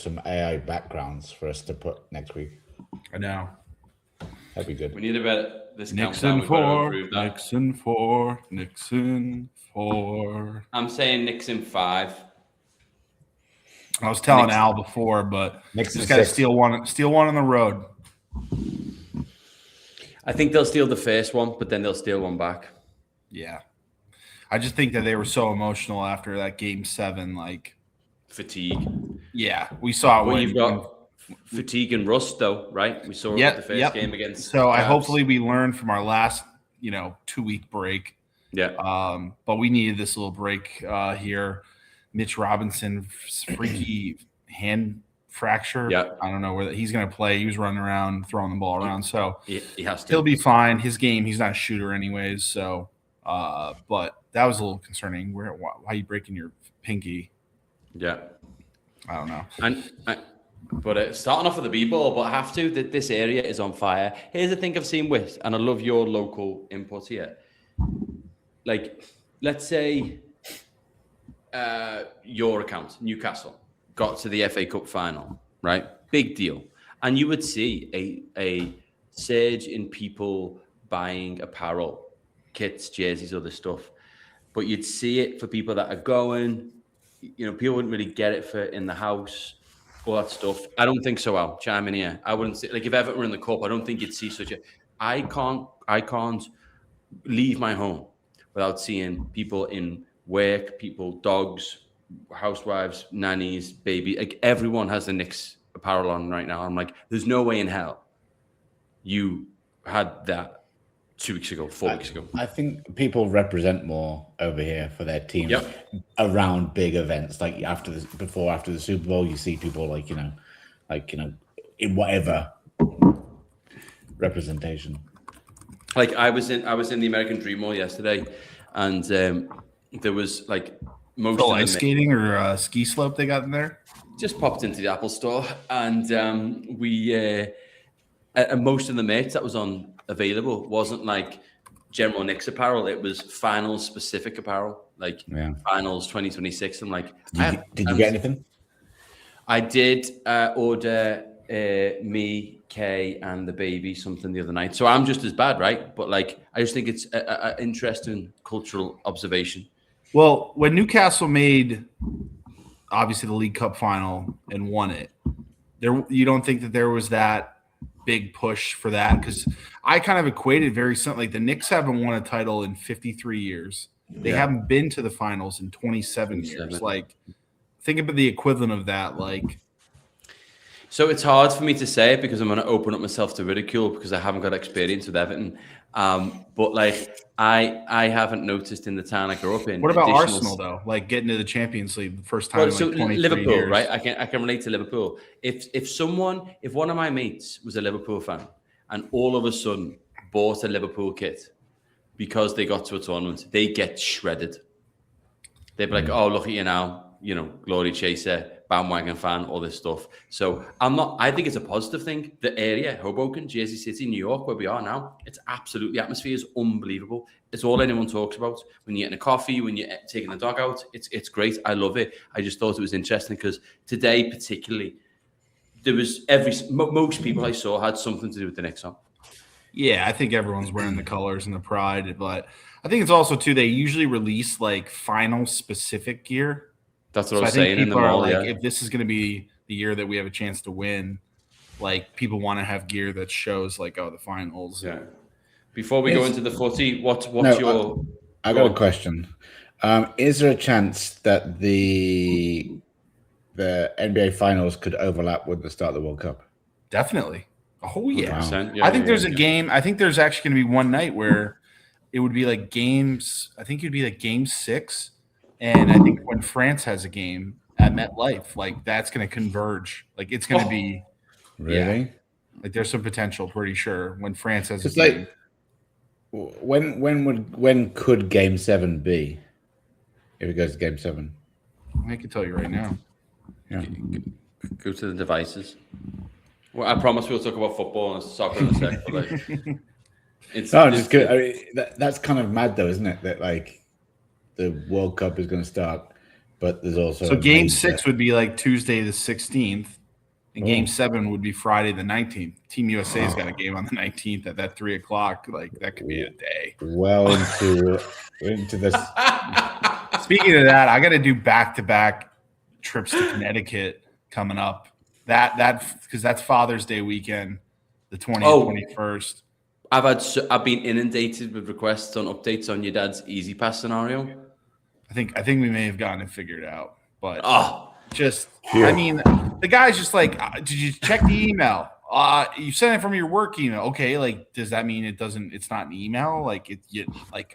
some AI backgrounds for us to put next week. I know. That'd be good. We need a better this Nixon countdown. 4, Nixon 4, Nixon 4. I'm saying Nixon 5. I was telling Al before, but Nixon just got to 6. steal one on the road. I think they'll steal the first one, but then they'll steal one back. Yeah. I just think that they were so emotional after that game 7, like fatigue. Yeah, we saw it. Well, you've got fatigue and rust, though, right? We saw it with the first game against. So hopefully we learned from our last, 2-week break. Yeah. But we needed this little break here. Mitch Robinson, freaky hand fracture. Yeah. I don't know whether he's going to play. He was running around, throwing the ball around. So he has to. He'll be fine. His game, he's not a shooter anyways. So, but that was a little concerning. Why are you breaking your pinky? Yeah. I don't know. But starting off with the B-ball, but I have to, that this area is on fire. Here's the thing I've seen with, and I love your local input here. Like, let's say your account, Newcastle, got to the FA Cup final, right? Big deal. And you would see a surge in people buying apparel, kits, jerseys, other stuff. But you'd see it for people that are going, people wouldn't really get it for in the house, all that stuff. I don't think so, Al. Chime in here. I wouldn't say, like, if Everton were in the cup, I don't think you'd see such a. I can't leave my home without seeing people in work, people, dogs, housewives, nannies, baby. Like, everyone has the Knicks apparel on right now. I'm like, there's no way in hell you had that 2 weeks ago, 4 weeks ago. I think people represent more over here for their teams around big events, like after the Super Bowl. You see people in whatever representation. Like I was in the American Dream Mall yesterday, and there was like most of ice skating or ski slope they got in there. Just popped into the Apple store, and we most of the merch that was on available wasn't like general Knicks apparel. It was finals specific apparel, like finals 2026. I'm like, did you get anything? I did order me, Kay, and the baby something the other night. So I'm just as bad, right? But like, I just think it's an interesting cultural observation. Well, when Newcastle made obviously the League Cup final and won it, you don't think that there was that big push for that? Because I kind of equated very something like the Knicks haven't won a title in 53 years. They haven't been to the finals in 27 years. Like, think about the equivalent of that. Like, so it's hard for me to say it because I'm going to open up myself to ridicule because I haven't got experience with Everton. But like, I haven't noticed in the town I grew up in. What about Arsenal though? Like getting to the Champions League the first time in like 23 Liverpool, years. right? I can relate to Liverpool. If one of my mates was a Liverpool fan and all of a sudden bought a Liverpool kit because they got to a tournament, they get shredded. They'd be like, "Oh, look at you now, glory chaser, bandwagon fan, all this stuff." So I think it's a positive thing. The area, Hoboken, Jersey City, New York, where we are now, it's absolutely, the atmosphere is unbelievable. It's all anyone talks about. When you're getting a coffee, when you're taking the dog out, it's great. I love it. I just thought it was interesting because today particularly, there was most people I saw had something to do with the Knicks on. Yeah, I think everyone's wearing the colors and the pride, but I think it's also too, they usually release like final specific gear. That's what I was saying in the mall. Like, if this is going to be the year that we have a chance to win, like people want to have gear that shows like, the finals. Yeah. Before we go into the footy, what's your? I got a question. Is there a chance that the NBA finals could overlap with the start of the World Cup? Definitely. Oh yeah. Yeah, I think there's a game. I think there's actually going to be one night where it would be like games. I think it'd be like game 6. And I think when France has a game at MetLife, like that's going to converge. Like it's going to be really like there's some potential. Pretty sure when France has a game. Like, when could Game 7 be? If it goes to Game 7, I can tell you right now. Yeah. Go to the devices. Well, I promise we'll talk about football and soccer in a sec. But like, just good. I mean, that's kind of mad though, isn't it? That like. The World Cup is going to start but there's also So a game major- 6 would be like Tuesday the 16th, and game 7 would be Friday the 19th. Team USA's got a game on the 19th at that 3 o'clock. Like that could be a day. well into this. Speaking of that, I got to do back-to-back trips to Connecticut coming up. That because that's Father's Day weekend, the 20th, 21st. I've been inundated with requests on updates on your dad's Easy Pass scenario. I think we may have gotten it figured out, but just Yeah. I mean, the guy's just like, did you check the email? You sent it from your work email. Okay, like does that mean it's not an email? Like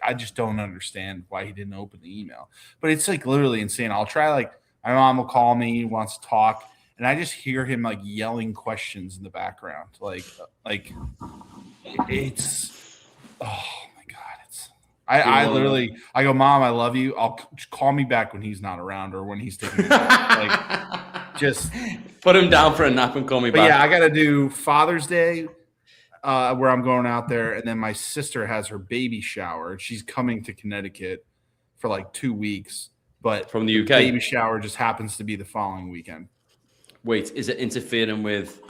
I just don't understand why he didn't open the email. But it's like literally insane. I'll try, like my mom will call me, he wants to talk, and I just hear him like yelling questions in the background. Like it's oh my god, it's I literally I go, Mom, I love you. I'll call me back when he's not around or when he's taking a nap. Like just put him down for a nap and call me back. Yeah, I gotta do Father's Day where I'm going out there, and then my sister has her baby shower. She's coming to Connecticut for like 2 weeks, but from the UK. Baby shower just happens to be the following weekend. Wait, is it interfering with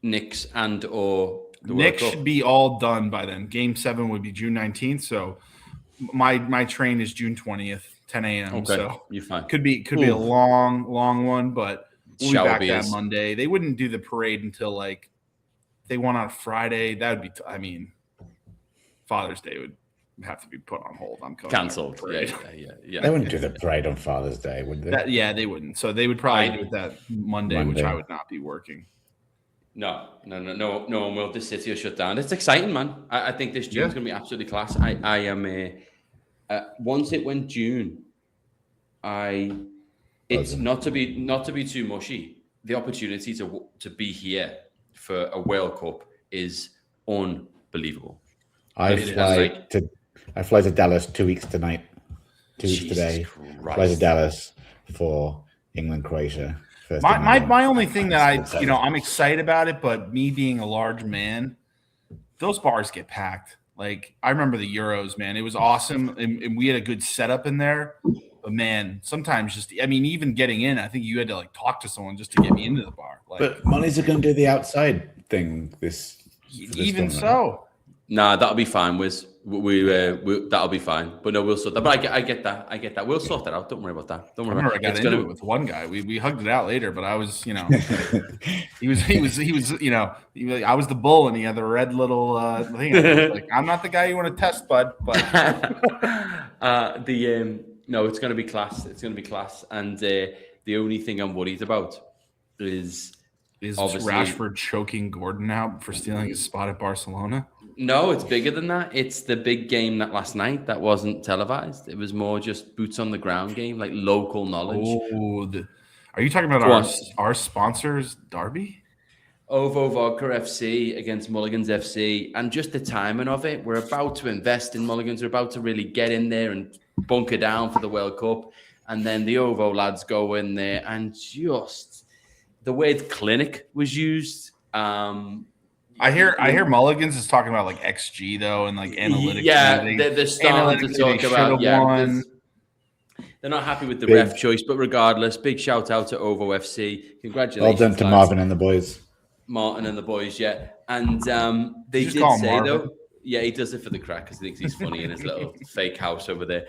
Nick's and or the Nick World Cup? should be all done by then. Game 7 would be June 19th, so my train is June 20th, 10 a.m. Okay, So you're fine. Could be a long one, but we'll be back that Monday. They wouldn't do the parade until like they won on Friday. That would be Father's Day would have to be put on hold. I'm cancelled. Yeah. They wouldn't do the parade on Father's Day, would they? They wouldn't. So they would probably do it that Monday, which I would not be working. No one will. This city will shut down. It's exciting, man. I think this June's going to be absolutely class. I am once it went June, it's not to be too mushy. The opportunity to be here for a World Cup is unbelievable. I fly to Dallas 2 weeks tonight. 2 weeks today. Christ. Fly to Dallas for England, Croatia. My only thing that I'm excited about it, but me being a large man, those bars get packed. Like I remember the Euros, man. It was awesome, and we had a good setup in there. But man, sometimes even getting in, I think you had to like talk to someone just to get me into the bar. Like, but Molly's are going to do the outside thing this even so. Nah, that'll be fine, Wiz. We that'll be fine. But no, we'll sort that. But I get that. We'll sort that out. Don't worry about that. Don't worry about it. I got into it with one guy. We hugged it out later, but I was, he was, I was the bull and he had the red little thing. Like, I'm not the guy you want to test, bud. But no, it's going to be class. It's going to be class. And the only thing I'm worried about is Rashford choking Gordon out for stealing his spot at Barcelona. No, it's bigger than that. It's the big game that last night that wasn't televised. It was more just boots on the ground game, like local knowledge. Oh, are you talking about our sponsors, Derby? Ovo Vodka FC against Mulligans FC, and just the timing of it. We're about to invest in Mulligans. We're about to really get in there and bunker down for the World Cup. And then the Ovo lads go in there, and just the word clinic was used. I hear Mulligans is talking about like XG though, and like analytics. Yeah, they're starting to talk about they're not happy with the ref choice, but regardless, big shout out to Ovo FC. Congratulations. Well done to Martin and the boys. Martin and the boys, yeah. And they did say though, yeah, he does it for the crack because he thinks he's funny in his little fake house over there.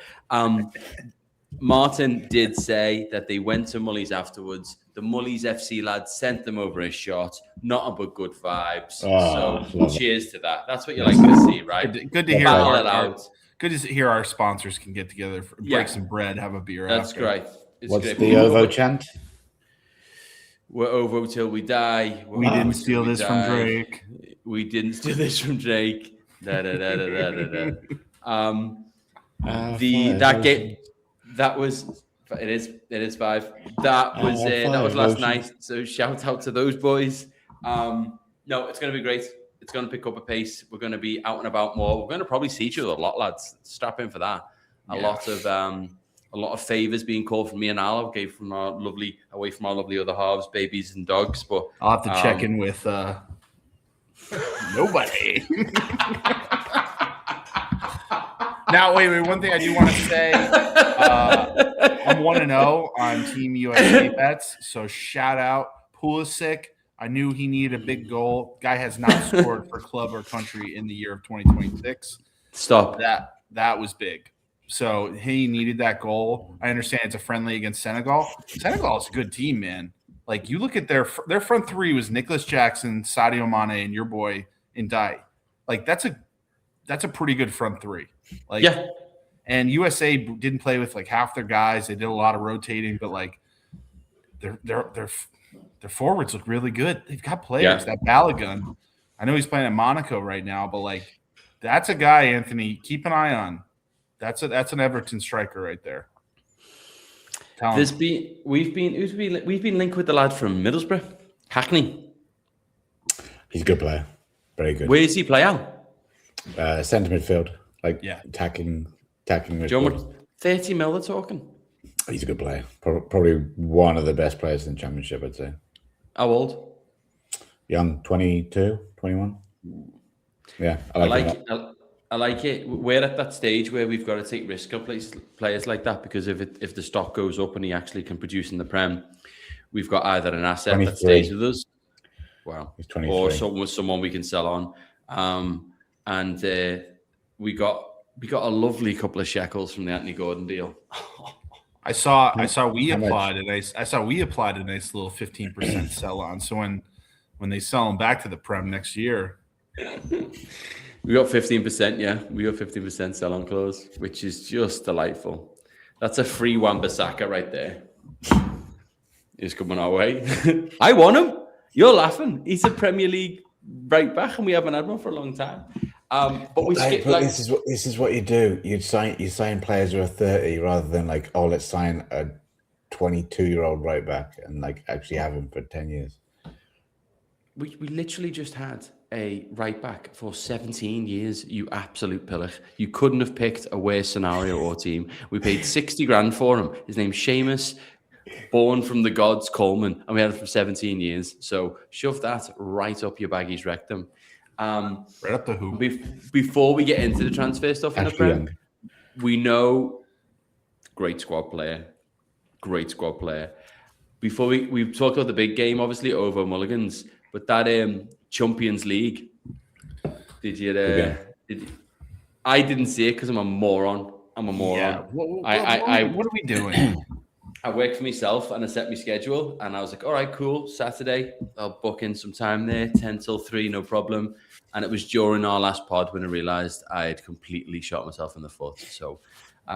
Martin did say that they went to Mully's afterwards. The Mully's FC lads sent them over a shot. Not but good vibes. So cheers to that. That's what you like to see, right? Good to hear. Good to hear our sponsors can get together, break some bread, have a beer. That's great. What's the Ovo chant? We're Ovo till we die. We didn't steal this from Drake. We didn't steal this from Drake. That game. That was it is 5. That was last night. So shout out to those boys. No, it's gonna be great. It's gonna pick up a pace. We're gonna be out and about more. We're gonna probably see each other a lot, lads. Strap in for that. A lot of favors being called from me and Al away from our lovely other halves, babies and dogs. But I'll have to check in with nobody. Now, wait. One thing I do want to say, I'm 1-0 on Team USA bets. So shout out Pulisic. I knew he needed a big goal. Guy has not scored for club or country in the year of 2026. Stop. That was big. So he needed that goal. I understand it's a friendly against Senegal. Senegal is a good team, man. Like, you look at their front three was Nicholas Jackson, Sadio Mane, and your boy Ndai. Like, that's a pretty good front three. Like, Yeah. And USA didn't play with like half their guys. They did a lot of rotating, but like their forwards look really good. They've got players. Yeah. That Balogun, I know he's playing at Monaco right now, but like that's a guy, Anthony, keep an eye on. That's an Everton striker right there. We've been linked with the lad from Middlesbrough, Hackney. He's a good player, very good. Where does he play out? Centre midfield, attacking midfield. 30 mil they're talking. He's a good player. Probably one of the best players in the championship, I'd say. How old? Young, 22, 21. Yeah, I like it. We're at that stage where we've got to take risk on players like that, because if the stock goes up and he actually can produce in the Prem, we've got either an asset 23. that stays with us, He's 23. or someone we can sell on. And we got a lovely couple of shekels from the Anthony Gordon deal. I saw we applied a nice little 15% sell on. So when they sell them back to the Prem next year. We got 15%, yeah. We got 15% sell on clause, which is just delightful. That's a free Wan-Bissaka right there. He's coming our way. I want him. You're laughing. He's a Premier League right back, and we haven't had one for a long time. But we skip, like, this is what you do. You sign players who are 30 rather than like, oh, let's sign a 22-year-old right back and like actually have him for 10 years. We literally just had a right back for 17 years, you absolute pillock. You couldn't have picked a worse scenario or team. We paid 60 grand for him. His name's Seamus, born from the gods, Coleman, and we had him for 17 years. So shove that right up your baggies rectum. Right up the hoop. Before we get into the transfer stuff in the Prem, we know great squad player. Before we talked about the big game, obviously over Mulligans, but that Champions League. I didn't see it because I'm a moron. Yeah. What are we doing? I worked for myself and I set my schedule and I was like, all right, cool. Saturday, I'll book in some time there, 10 till 3, no problem. And it was during our last pod when I realized I had completely shot myself in the foot. So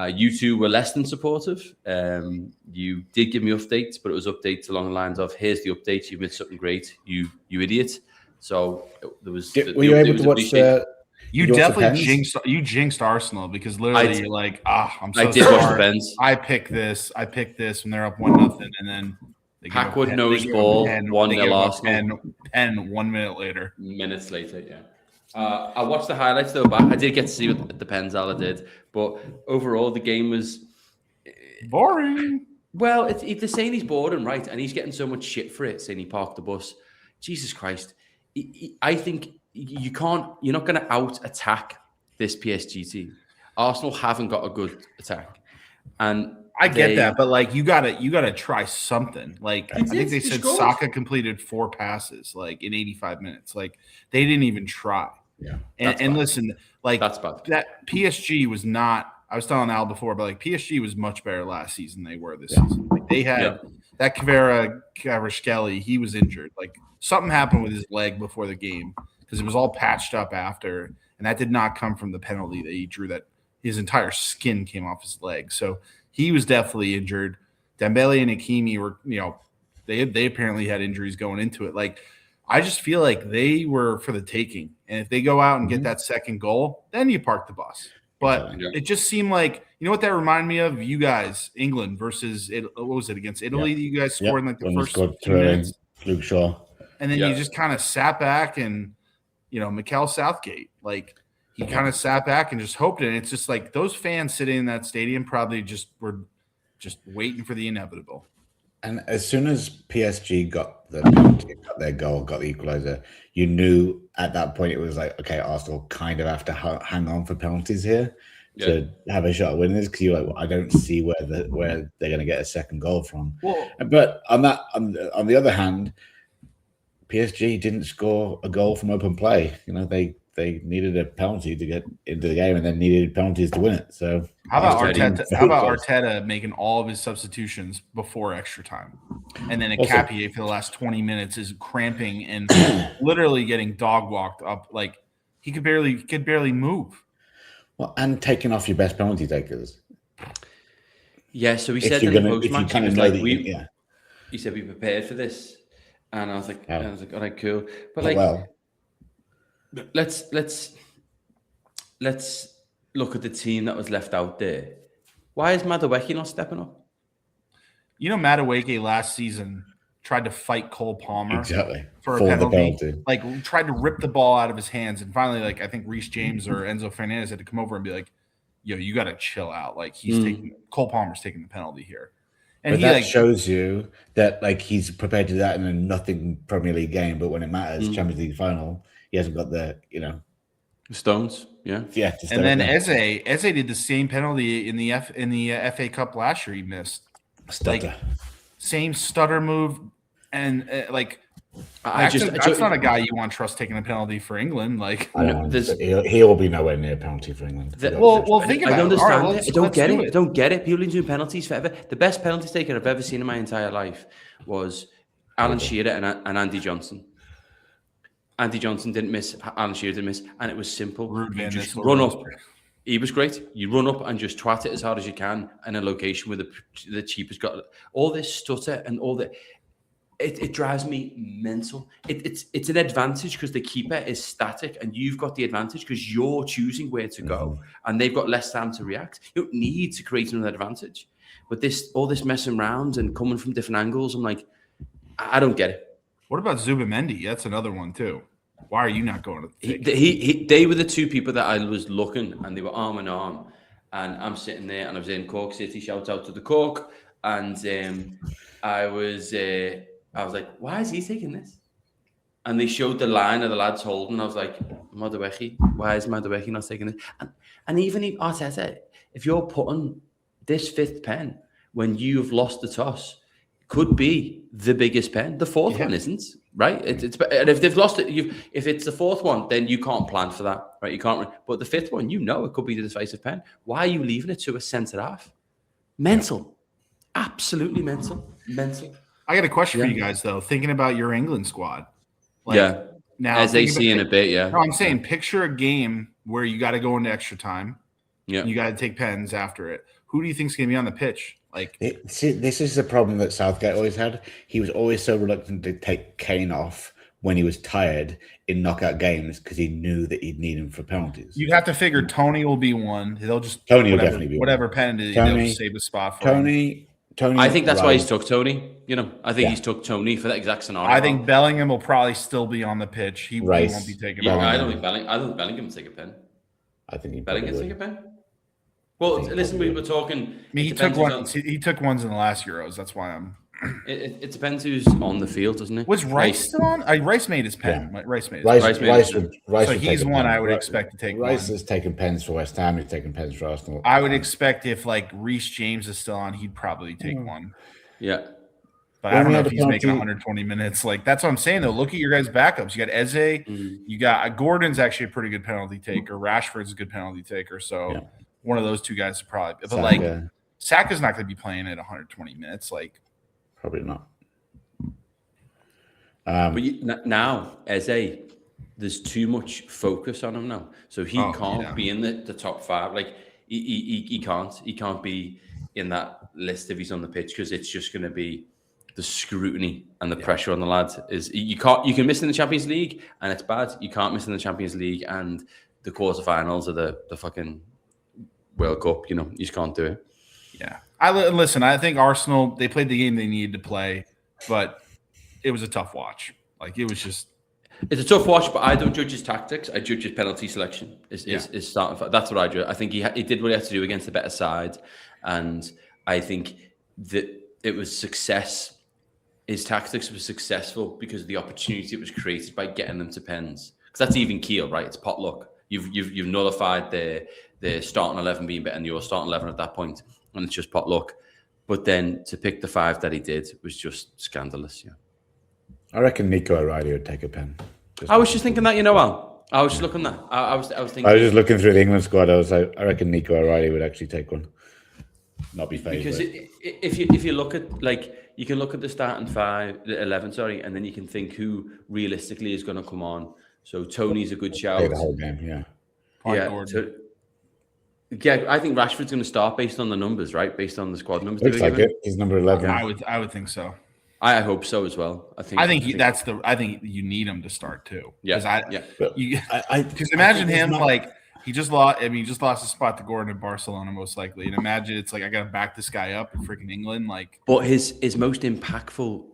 you two were less than supportive. You did give me updates, but it was updates along the lines of, here's the update. You made something great, you idiot. So there was. Were you able to watch the? You definitely jinxed Arsenal because literally you're like, I'm so sorry. I picked this when they're up 1-0, and then Hackwood nose ball 1-0 Arsenal. 10 1 minute later. Minutes later, yeah. I watched the highlights though back. I did get to see what the Penzala did, but overall the game was boring. Well, they're saying he's boring, right? And he's getting so much shit for it, saying he parked the bus. Jesus Christ. I think you're not going to out-attack this PSG team. Arsenal haven't got a good attack. And I get that, but like you gotta try something. Like I think they said Saka completed 4 passes like in 85 minutes. Like they didn't even try. Yeah. And listen, like that's bad. That PSG was not, I was telling Al before, but like PSG was much better last season than they were this season. Like they had that Kvaratskhelia, he was injured. Like something happened with his leg before the game because it was all patched up after, and that did not come from the penalty that he drew. That his entire skin came off his leg, so he was definitely injured. Dembele and Hakimi were, they apparently had injuries going into it. Like I just feel like they were for the taking, and if they go out and get that second goal, then you park the bus. But it just seemed like, you know what that reminded me of? You guys, England versus what was it against Italy? That you guys scored in like the first 2 minutes. Luke Shaw. And then you just kind of sat back and, Mikel Southgate, like he kind of sat back and just hoped it. And it's just like those fans sitting in that stadium probably just were just waiting for the inevitable. And as soon as PSG got the penalty, got their goal, got the equaliser, you knew at that point it was like, okay, Arsenal kind of have to hang on for penalties here to have a shot at winning this, because you're like, well, I don't see where they're going to get a second goal from. Well, but on the other hand, PSG didn't score a goal from open play. They needed a penalty to get into the game, and then needed penalties to win it. So how about Arteta making all of his substitutions before extra time, and then Capier for the last 20 minutes is cramping and literally getting dog walked up, like he could barely move. Well, and taking off your best penalty takers. Yeah, so he said in the post-match, he was like, he said we prepared for this, and I was like, all right, cool. But let's look at the team that was left out there. Why is Madueke not stepping up? Madueke last season tried to fight Cole Palmer for a penalty. Like, tried to rip the ball out of his hands, and finally, like, I think Reece James or Enzo Fernandez had to come over and be like, yo, you got to chill out. Like, Cole Palmer's taking the penalty here. And that shows you that, like, he's prepared to do that in a nothing Premier League game, but when it matters, Champions League final, he hasn't got the, stones. Yeah. And then Eze did the same penalty in the FA Cup last year. He missed. Stutter. Like, same stutter move, and that's not a guy you want to trust taking a penalty for England. Like, he will be nowhere near a penalty for England. Think about it. I understand it. I don't get it. People do penalties forever. The best penalty taker I've ever seen in my entire life was Alan Shearer and Andy Johnson. Andy Johnson didn't miss. Alan Shearer didn't miss, and it was simple. You just run up. He was great. You run up and just twat it as hard as you can in a location where the cheapest got all this stutter and all that. It drives me mental. It's an advantage because the keeper is static and you've got the advantage because you're choosing where to go and they've got less time to react. You don't need to create another advantage. But all this messing around and coming from different angles, I'm like, I don't get it. What about Zubimendi? That's another one too. Why are you not going to they were the two people that I was looking, and they were arm in arm. And I'm sitting there, and I was in Cork City. Shout out to the Cork, and I was like, why is he taking this? And they showed the line of the lads holding. I was like, Madueke, why is Madueke not taking this? And even Arteta, if you're putting this fifth pen when you've lost the toss, could be the biggest pen. The fourth one isn't, right? And if they've lost it, if it's the fourth one, then you can't plan for that, right? You can't. But the fifth one, it could be the decisive pen. Why are you leaving it to a centre half? Mental, absolutely mental. I got a question for you guys though. Thinking about your England squad, now as they see in a bit, No, I'm saying picture a game where you got to go into extra time. Yeah, you got to take pens after it. Who do you think's going to be on the pitch? This is the problem that Southgate always had. He was always so reluctant to take Kane off when he was tired in knockout games because he knew that he'd need him for penalties. You'd have to figure Tony will be one. They'll just Tony will definitely be whatever penalty they'll just save a spot for him. Tony. I think that's why he's took Tony. I think he's took Tony for that exact scenario. I think Bellingham will probably still be on the pitch. He won't be taking. Yeah, I don't think Bellingham will take a pen. I think Bellingham take a pen. Well, listen, we were talking. I mean, he took ones in the last Euros. That's why I'm. It depends who's on the field, doesn't it? Was Rice still on? Rice made his pen. Yeah. Rice made his pen. So he's one I would expect to take. Rice has taken pens for West Ham. He's taken pens for Arsenal. I would expect if Reece James is still on, he'd probably take one. Yeah. But I don't know if he's making 120 minutes. That's what I'm saying, though. Look at your guys' backups. You got Eze. You got Gordon's actually a pretty good penalty taker. Rashford's a good penalty taker. So one of those two guys is probably. But Saka's not going to be playing at 120 minutes. Probably not. But now, Eze, there's too much focus on him now, so he can't be in the top five. He can't be in that list if he's on the pitch because it's just going to be the scrutiny and the pressure on the lads. You can miss in the Champions League and it's bad. You can't miss in the Champions League and the quarterfinals of the fucking World Cup. You just can't do it. Yeah. I think Arsenal, they played the game they needed to play, but it was a tough watch. It's a tough watch, but I don't judge his tactics. I judge his penalty selection. Is starting. That's what I judge. I think he did what he had to do against the better side, and I think that it was success. His tactics were successful because of the opportunity it was created by getting them to pens. Because that's even keel, right? It's potluck. You've nullified the starting 11 being better than your starting 11 at that point, and it's just pot luck. But then to pick the 5 that he did was just scandalous. Yeah, I reckon Nico O'Reilly would take a pen. I was just thinking that, Al. I was just looking at that. I was thinking. I was just looking through the England squad. I was like, I reckon Nico O'Reilly would actually take one. Not be favourite. Because if you look at, like, you can look at the starting 11, and then you can think who realistically is going to come on. So Tony's a good shout. Play the whole game, yeah. Yeah, I think Rashford's going to start based on the numbers, right? Based on the squad numbers. Looks like it. He's number 11. I would think so. I hope so as well. I think you need him to start too. Yeah. Because imagine him like he just lost. I mean, he just lost his spot to Gordon in Barcelona, most likely. And imagine it's like I got to back this guy up in freaking England. Like, but his most impactful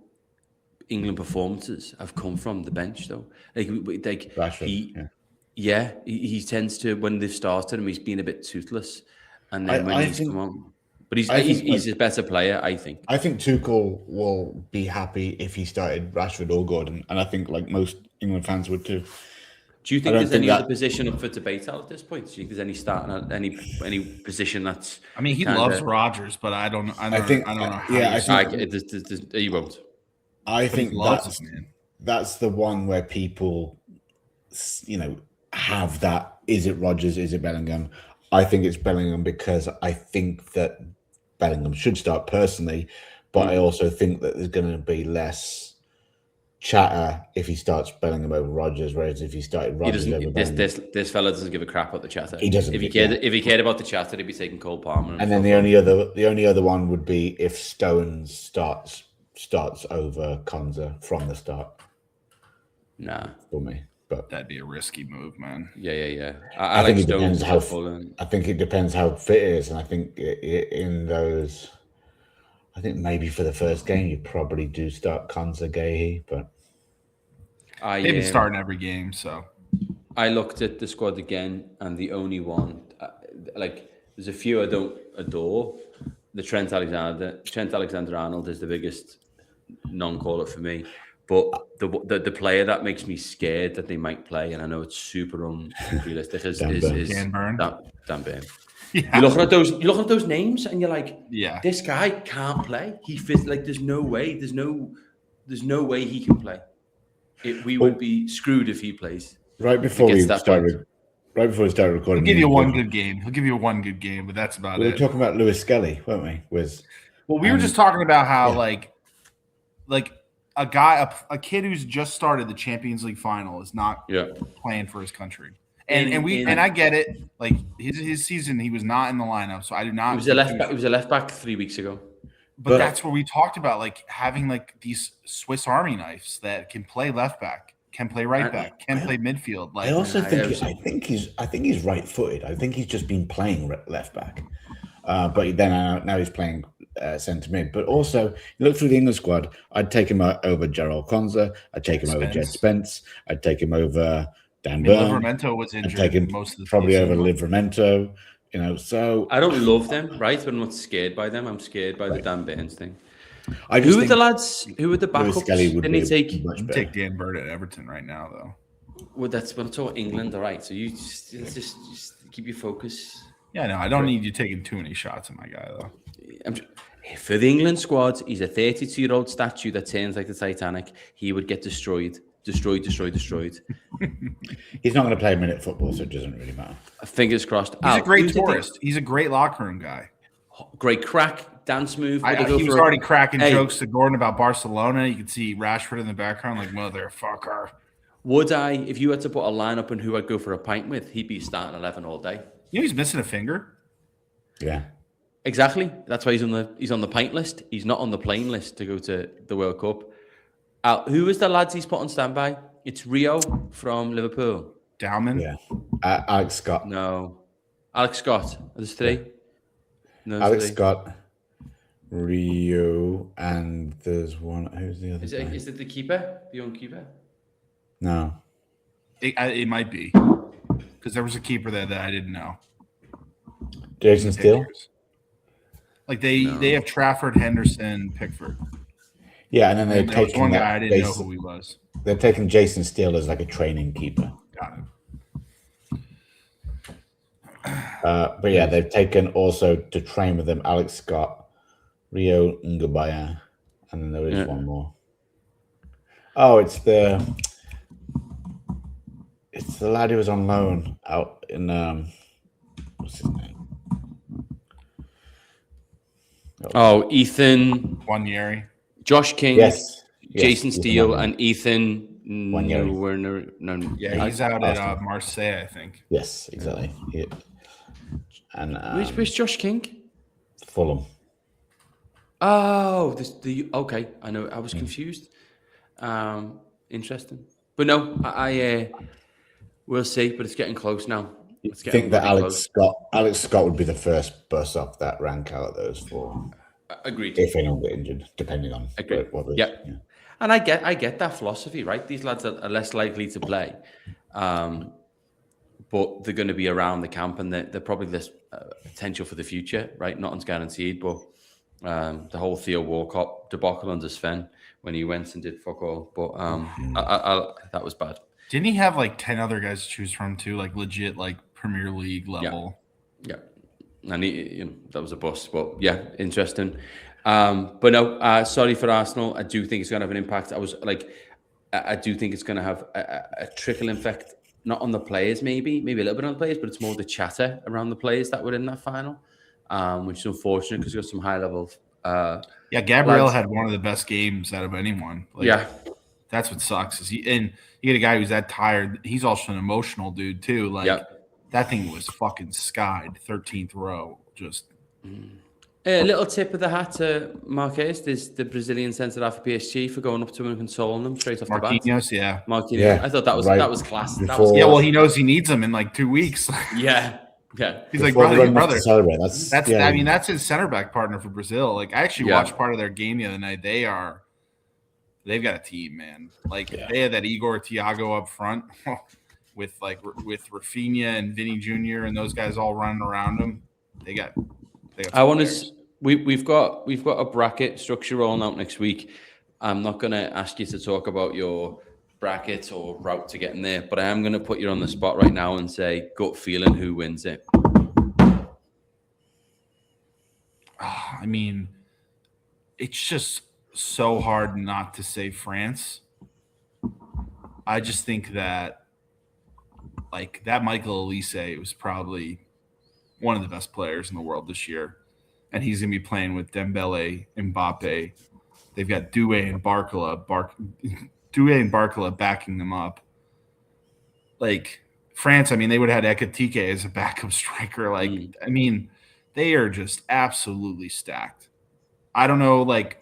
England performances have come from the bench, though. Like Rashford, he tends to, when they've started him, he's been a bit toothless, and then when he's come on. But he's a better player, I think. I think Tuchel will be happy if he started Rashford or Gordon, and I think like most England fans would too. Do you think there's any other position up for debate at this point? Do you think there's any starting at any position that's? I mean, he loves Rodgers, but I don't know. I don't know. He won't. I think that's the one where people, have that. Is it Rodgers? Is it Bellingham? I think it's Bellingham because I think that Bellingham should start personally, but I also think that there's going to be less chatter if he starts Bellingham over Rodgers, whereas if he started Rodgers over Bellingham. This fella doesn't give a crap about the chatter. He doesn't. If he cared about the chatter, he'd be taking Cole Palmer. And then the only other one would be if Stones starts over Konza from the start. Nah, for me. But that'd be a risky move, man. Yeah. I think it depends I think it depends how fit it is, and I think in those, I think maybe for the first game you probably do start Konza Gahey, but they've been starting every game. So I looked at the squad again, and the only one, there's a few I don't adore. The Trent Alexander-Arnold is the biggest non-caller for me. But the player that makes me scared that they might play, and I know it's super unrealistic, is Dan Burn. Dan Burn. Yeah. You're looking at those names, and you're like, yeah, this guy can't play. He fits like there's no way he can play. We would be screwed if he plays. Right before we started recording, he'll give you one good game. He'll give you one good game, but that's about it. We were talking about Lewis Skelly, weren't we? We were just talking about how like a kid who's just started the Champions League final is not playing for his country. And I get it. Like his season, he was not in the lineup, so I do not. He was a left back 3 weeks ago. But that's what we talked about, like having like these Swiss Army knives that can play left back, can play right back, can play midfield. Like I also think he's right-footed. I think he's just been playing left back, but then now he's playing centre mid. But also, you look through the England squad. I'd take him over Gerald Konza. I'd take him over Jed Spence. I'd take him over Dan Burn. Livramento was injured. I'd take him most of the probably over Livramento. So I don't love them, right? But I'm not scared by them. I'm scared by the Dan Burns thing. Who are the lads? Who are the backups? Didn't he take Dan Burn at Everton right now, though? Well, that's when I'm talking England, all right. So you just keep your focus. Yeah, no, I don't need you taking too many shots at my guy, though. For the England squad, he's a 32-year-old statue that turns like the Titanic. He would get destroyed. He's not going to play a minute football, so it doesn't really matter. Fingers crossed. He's a great tourist. He's a great locker room guy. Great crack, dance move. He was already cracking jokes to Gordon about Barcelona. You could see Rashford in the background, like, motherfucker. Would I, if you had to put a lineup on who I'd go for a pint with, he'd be starting 11 all day. He's missing a finger. Yeah. Exactly. That's why he's on the pint list. He's not on the plane list to go to the World Cup. Who is the lads he's put on standby? It's Rio from Liverpool. Dowman? Yeah. Alex Scott. No. Alex Scott. There's three. Yeah. No, Alex Scott, Rio, and there's one. Who's the other guy? Is it the keeper? The young keeper? No. It might be. Because there was a keeper there that I didn't know. Jason Steele? Like they have Trafford, Henderson, Pickford. Yeah, and then they're taking one guy I didn't know who he was. They're taking Jason Steele as like a training keeper. Got it. But yeah, they've taken also to train with them Alex Scott, Rio Ngubaya, and then there is one more. Oh, it's the lad who was on loan out in what's his name? Oh, Ethan, Wanyeri. Josh King, Yes, Jason Ethan Steele, Wanyeri. and Ethan Wanyeri. Yeah, he's out at Marseille, I think. Yes, exactly. Yeah. And where's Josh King? Fulham. Oh, okay. I know. I was confused. Interesting, but no, I we'll see. But it's getting close now. It's I getting think that bloody Alex Scott would be the first bus off that rank out of those four. Agreed. If anyone get injured, depending on what yeah. And I get that philosophy, right? These lads are less likely to play, but they're going to be around the camp, and they're probably this potential for the future, right? Nothing's guaranteed, but the whole Theo Walcott debacle under Sven when he went and did fuck all, but that was bad. Didn't he have like 10 other guys to choose from too, like legit, like Premier League level? Yeah. And that was a bust, but yeah, interesting. But no, sorry for Arsenal. I do think it's going to have an impact. I do think it's going to have a trickle effect, not on the players, maybe a little bit on the players, but it's more the chatter around the players that were in that final, which is unfortunate because you've got some high level. Gabriel had one of the best games out of anyone. That's what sucks. Is you get a guy who's that tired. He's also an emotional dude too. That thing was fucking skied. 13th row, just. A little tip of the hat to Marquez. There's the Brazilian centre half of PSG for going up to him and consoling him straight off the bat. Marquinhos. Yeah. I thought that was class. Well, he knows he needs him in like 2 weeks. Yeah. He's like, brother. That's I mean, that's his center back partner for Brazil. Like, I actually watched part of their game the other night. They've got a team, man. They had that Igor Thiago up front with Rafinha and Vinny Jr. and those guys all running around them. We've got a bracket structure rolling out next week. I'm not going to ask you to talk about your bracket or route to getting there, but I am going to put you on the spot right now and say gut feeling who wins it. I mean, it's just so hard not to say France. I just think that that Michael Elise was probably one of the best players in the world this year, and he's going to be playing with Dembele, Mbappe. They've got Doué and Barcola backing them up. France, I mean, they would have had Ekitike as a backup striker. I mean, they are just absolutely stacked. I don't know, I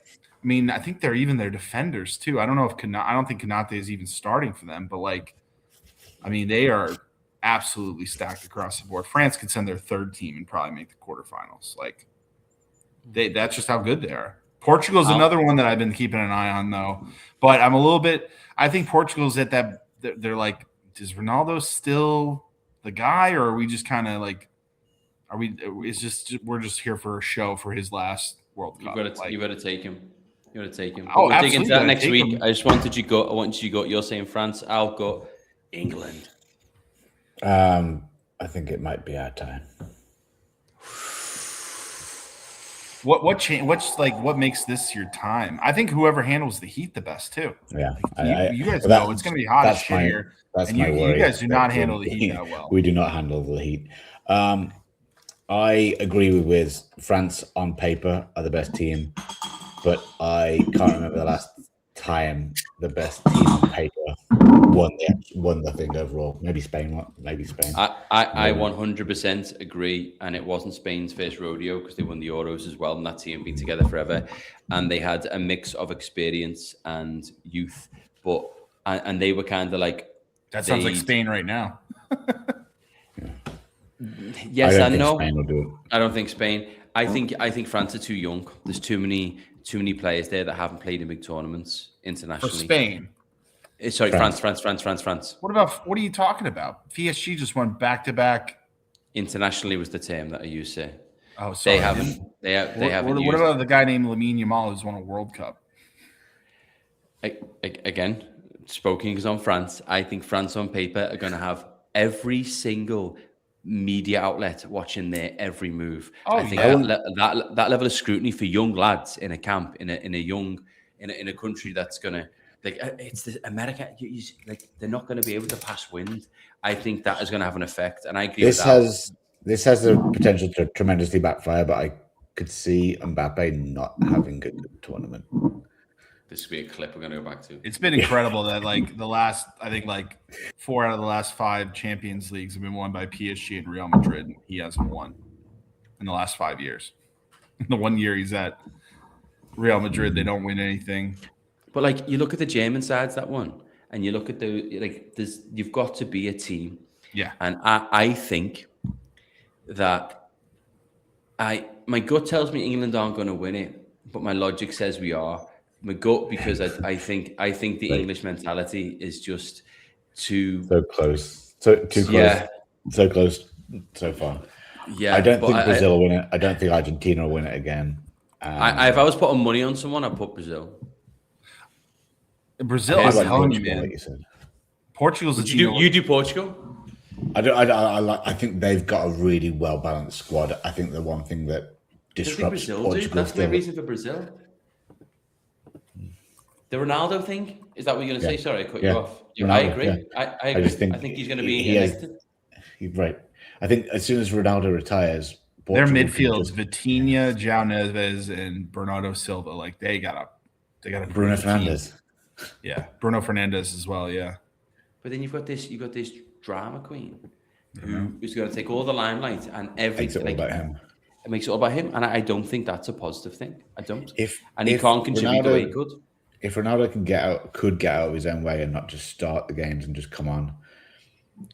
think they're even their defenders too. I don't know if I don't think Konate is even starting for them, but they are absolutely stacked across the board. France could send their third team and probably make the quarterfinals. That's just how good they are. Portugal's another one that I've been keeping an eye on though, but I think Portugal's at that. They're like, is Ronaldo still the guy, or are we just kind of we're just here for a show for his last World Cup? You got to take him. We'll dig into that next week. I just wanted you go. You're saying France. I'll go England. I think it might be our time. What makes this your time? I think whoever handles the heat the best too. Yeah, you guys know it's going to be hot as shit here. That's and my worry. You guys do not handle the heat that well. We do not handle the heat. I agree with France on paper are the best team, but I can't remember the last time the best team on paper won the thing overall. Maybe Spain. I 100% agree, and it wasn't Spain's first rodeo because they won the Euros as well, and that team been together forever, and they had a mix of experience and youth, and they were kind of that sounds like Spain right now. Yes, I know. Spain will do it. I don't think Spain. I think France are too young. There's too many players there that haven't played in big tournaments internationally. For Spain. Sorry, France. What are you talking about? PSG just won back-to-back. Internationally was the term that I used to. Oh, sorry. They haven't. They haven't. What about the guy named Lamine Yamal who's won a World Cup? Again, speaking on France, I think France on paper are going to have every single media outlet watching their every move. Oh, I think yeah. that level of scrutiny for young lads in a camp in a country that's gonna it's the America. Like they're not going to be able to pass wind. I think that is going to have an effect, and I agree with that. This has the potential to tremendously backfire, but I could see Mbappe not having a good tournament. This will be a clip we're going to go back to. It's been incredible that I think 4 out of the last 5 Champions Leagues have been won by PSG and Real Madrid. And he hasn't won in the last 5 years. The 1 year he's at Real Madrid, they don't win anything. But you look at the German sides that won, and you look at you've got to be a team. Yeah. And I think that my gut tells me England aren't going to win it, but my logic says we are. My gut, because I think the English mentality is just too close, too close, yeah. so close so far. Yeah, I don't think Brazil will win it. I don't think Argentina will win it again. If I was putting money on someone, I'd put Brazil. Brazil, I'm telling you, man. Like you said. Portugal's a team. You do Portugal? I think they've got a really well balanced squad. I think the one thing that disrupts Portugal. That's my reason for Brazil. The Ronaldo thing? Is that what you're going to say? Sorry, I cut you off. Ronaldo, I agree. Yeah. I agree. I think he's going to be elected. Right. I think as soon as Ronaldo retires, their midfields, Vitinha, João Neves, and Bernardo Silva, they got Bruno Fernandes. Yeah, Bruno Fernandes as well. Yeah. But then you've got this drama queen who's going to take all the limelight and everything. Makes it all about him. It makes it all about him, and I don't think that's a positive thing. I don't. He can't contribute the way he could. If Ronaldo could get out of his own way and not just start the games and just come on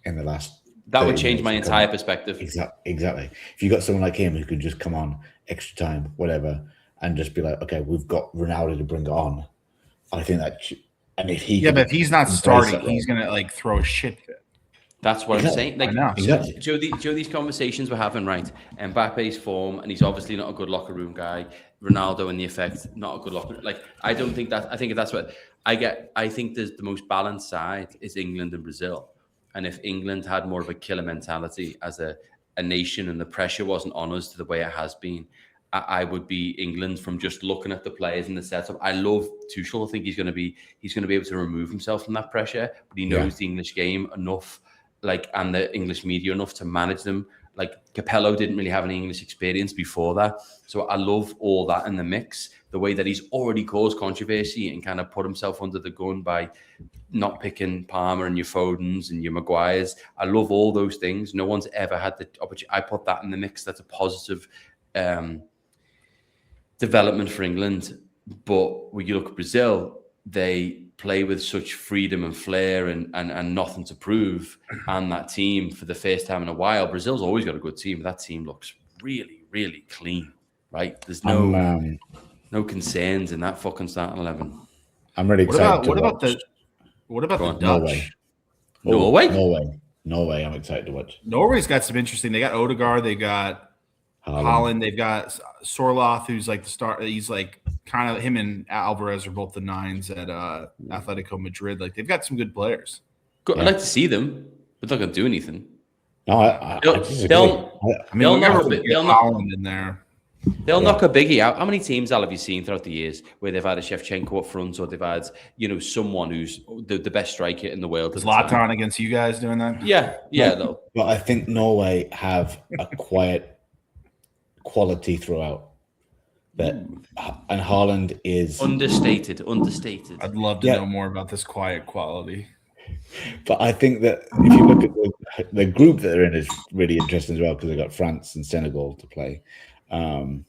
in the last, that would change my entire perspective. Exactly. If you got someone like him who could just come on extra time, whatever, and just be like, okay, we've got Ronaldo to bring it on. I think that, and if he, but if he's not starting, he's gonna throw a shit fit. That's what I'm saying. Exactly. Joe, these conversations we're having, right? Mbappe's form, and he's obviously not a good locker room guy. Ronaldo and the effect, not a good locker. I don't think that. I think that's what I get. I think the most balanced side is England and Brazil. And if England had more of a killer mentality as a nation, and the pressure wasn't on us the way it has been, I would be England from just looking at the players and the setup. I love Tuchel. I think he's going to be able to remove himself from that pressure, but he knows the English game enough. And the English media enough to manage them. Capello didn't really have any English experience before that. So I love all that in the mix. The way that he's already caused controversy and kind of put himself under the gun by not picking Palmer and your Fodens and your Maguires. I love all those things. No one's ever had the opportunity. I put that in the mix. That's a positive development for England. But when you look at Brazil, they play with such freedom and flair and nothing to prove. And that team, for the first time in a while, Brazil's always got a good team. That team looks really, really clean, right? There's no concerns in that fucking starting 11. I'm really excited. What about the Dutch? Norway. I'm excited to watch. Norway's got some interesting. They got Odegaard. They got Holland. They've got Sorloth, who's the star. He's kind of him and Alvarez are both the 9s at Atletico Madrid. They've got some good players. Good. Yeah. I'd like to see them, but they're not going to do anything. No, they'll Holland in there. They'll knock a biggie out. How many teams have you seen throughout the years where they've had a Shevchenko up front, or they've had someone who's the best striker in the world? Zlatan against you guys doing that? Yeah. But I think Norway have a quiet quality throughout. And Haaland is understated. I'd love to know more about this quiet quality. But I think that if you look at the group that they're in is really interesting as well, because they've got France and Senegal to play, and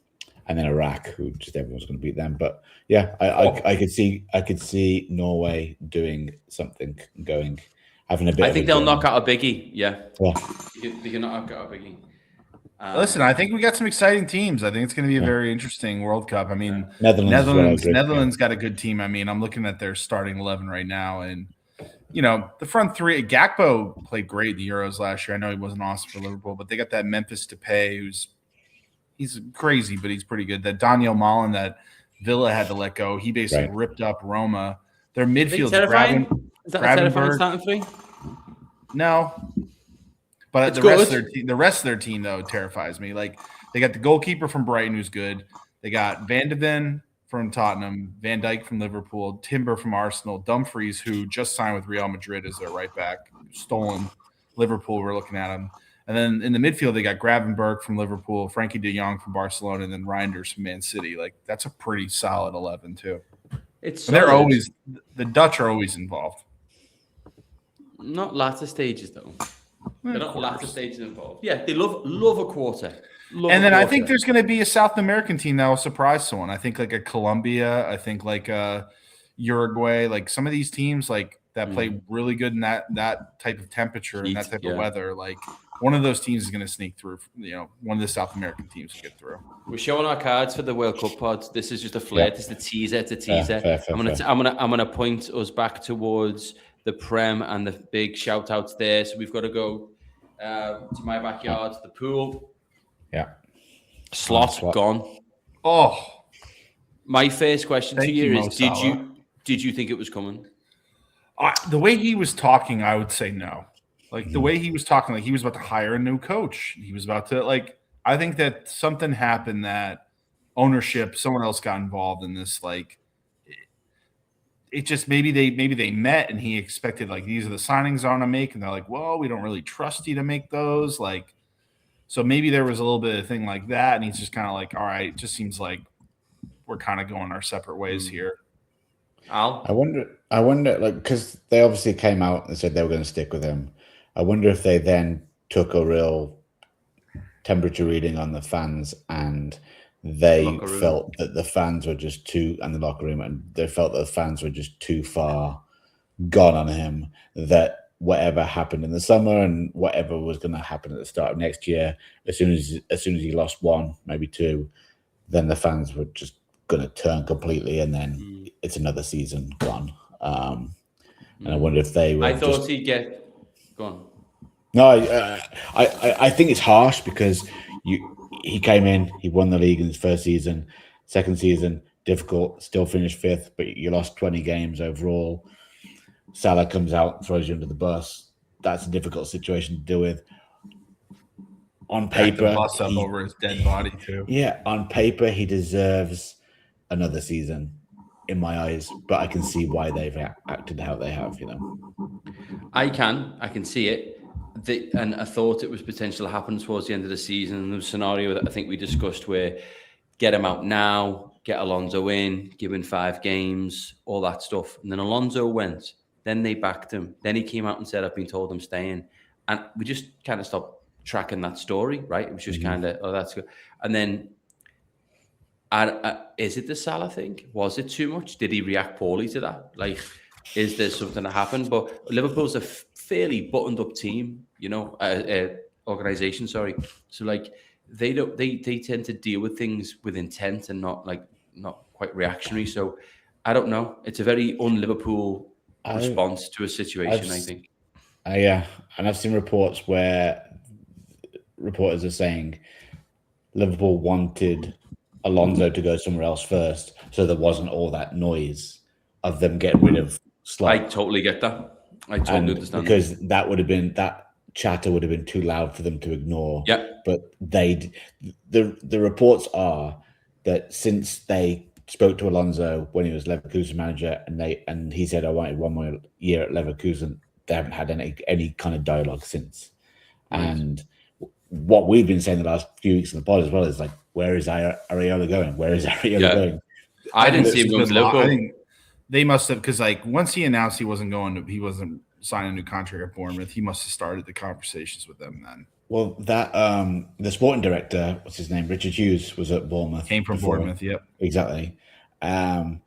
then Iraq, who just everyone's going to beat them. But yeah, I could see Norway doing something, having a bit. I think they'll knock out a biggie. Yeah. They can knock out a biggie. Listen, I think we got some exciting teams. I think it's going to be a very interesting World Cup. I mean, Netherlands got a good team. I mean, I'm looking at their starting 11 right now, and the front three. Gakpo played great in the Euros last year. I know he wasn't awesome for Liverpool, but they got that Memphis Depay, he's crazy, but he's pretty good. That Daniel Malen that Villa had to let go. He basically ripped up Roma. Their midfield's Is that a terrifying starting three? No. But It's the rest good. the rest of their team though terrifies me. Like they got the goalkeeper from Brighton who's good. They got Van de Ven from Tottenham, Van Dijk from Liverpool, Timber from Arsenal, Dumfries who just signed with Real Madrid as their right back, stolen. Liverpool, we're looking at him. And then in the midfield, they got Gravenberch from Liverpool, Frankie de Jong from Barcelona, and then Reinders from Man City. Like that's a pretty solid 11 too. It's And they're solid. always the Dutch are always involved. Not latter stages though. They're not Quarters. latter stages involved. Yeah, they love a quarter. And then I think there's going to be a South American team that will surprise someone. I think like a Colombia. I think like a Uruguay. Like some of these teams like that play really good in that type of temperature and that type of weather. Like one of those teams is going to sneak through. You know, one of the South American teams will get through. We're showing our cards for the World Cup pods. This is just a flirt. It's the teaser. It's a teaser. Fair. I'm gonna point us back towards the Prem and the big shout outs there. So we've got to go to my backyard, the pool. Yeah. Slot gone. Oh, my first question to you is: Salah. Did you think it was coming? The way he was talking, I would say no. Like the way he was talking, like he was about to hire a new coach. He was about to like. I think that something happened that ownership, someone else got involved in this. Like it just maybe they met and he expected like these are the signings I want to make, and they're like, well, we don't really trust you to make those. Like, so maybe there was a little bit of thing like that, and he's just kind of like, all right, it just seems like we're kind of going our separate ways here. Al? I wonder, like, because they obviously came out and said they were going to stick with him. I wonder if they then took a real temperature reading on the fans and they felt that the fans were just too, and the locker room, and they felt that the fans were just too far gone on him, that whatever happened in the summer and whatever was going to happen at the start of next year, as soon as he lost one, maybe two, then the fans were just going to turn completely, and then it's another season gone. And I wonder if they were. I thought he'd get gone. No, I think it's harsh because he came in, he won the league in his first season, second season difficult, still finished fifth, but you lost 20 games overall. Salah comes out, throws you under the bus. That's a difficult situation to deal with. On paper, the bus up over his dead body too. Yeah, on paper he deserves another season in my eyes, but I can see why they've acted how they have. You know, I can see it. And I thought it was potential to happen towards the end of the season. The scenario that I think we discussed where get him out now, get Alonso in, give him 5 games, all that stuff. And then Alonso went. Then they backed him. Then he came out and said, I've been told I'm staying. And we just kind of stopped tracking that story, right? It was just kind of, oh, that's good. And then, is it the Salah thing? Was it too much? Did he react poorly to that? Like, is there something that happened? But Liverpool's a fairly buttoned up team, you know, organization. Sorry, so like they tend to deal with things with intent and not quite reactionary. So I don't know. It's a very un-Liverpool response to a situation. I think. Yeah, and I've seen reports where reporters are saying Liverpool wanted Alonso to go somewhere else first, so there wasn't all that noise of them getting rid of Slot. I totally get that. I totally understand. Because that chatter would have been too loud for them to ignore. Yeah. But the reports are that since they spoke to Alonso when he was Leverkusen manager and he said I wanted 1 more year at Leverkusen, they haven't had any kind of dialogue since. Right. And what we've been saying the last few weeks in the pod as well is like, where is Areola going? Where is Areola going? I didn't see him going to Liverpool. I think they must have, because like once he announced he wasn't signing a new contract at Bournemouth, he must have started the conversations with them then. Well, that the sporting director, what's his name, Richard Hughes, was at Bournemouth. Came from Bournemouth, yep, exactly. And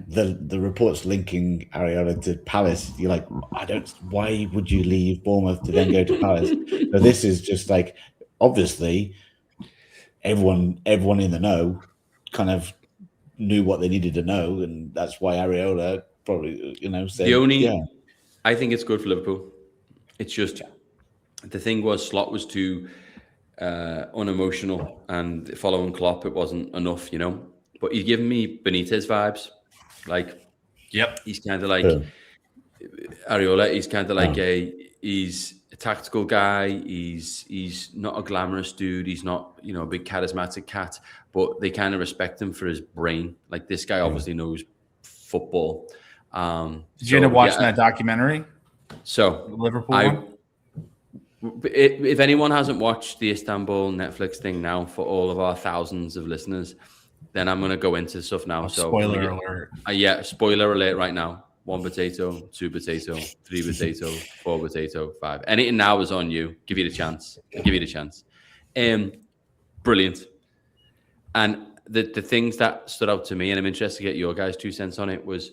the reports linking Areola to Palace, you're like, why would you leave Bournemouth to then go to Palace? So this is just like, obviously, everyone in the know kind of knew what they needed to know, and that's why Areola probably, said, I think it's good for Liverpool. It's just the thing was Slot was too unemotional, and following Klopp, it wasn't enough, you know. But he's giving me Benitez vibes. Like, yep, he's kind of like Areola. He's kind of like he's a tactical guy. He's not a glamorous dude. He's not, a big charismatic cat, but they kind of respect him for his brain. Like this guy obviously knows football. Did you end up watching that documentary? So the Liverpool one? If anyone hasn't watched the Istanbul Netflix thing now, for all of our thousands of listeners, then I'm going to go into stuff now. Spoiler alert. Spoiler alert right now. 1 potato, 2 potato, 3 potato, 4 potato, 5. Anything now is on you. Give you the chance. Brilliant. And the things that stood out to me, and I'm interested to get your guys' 2 cents on it, was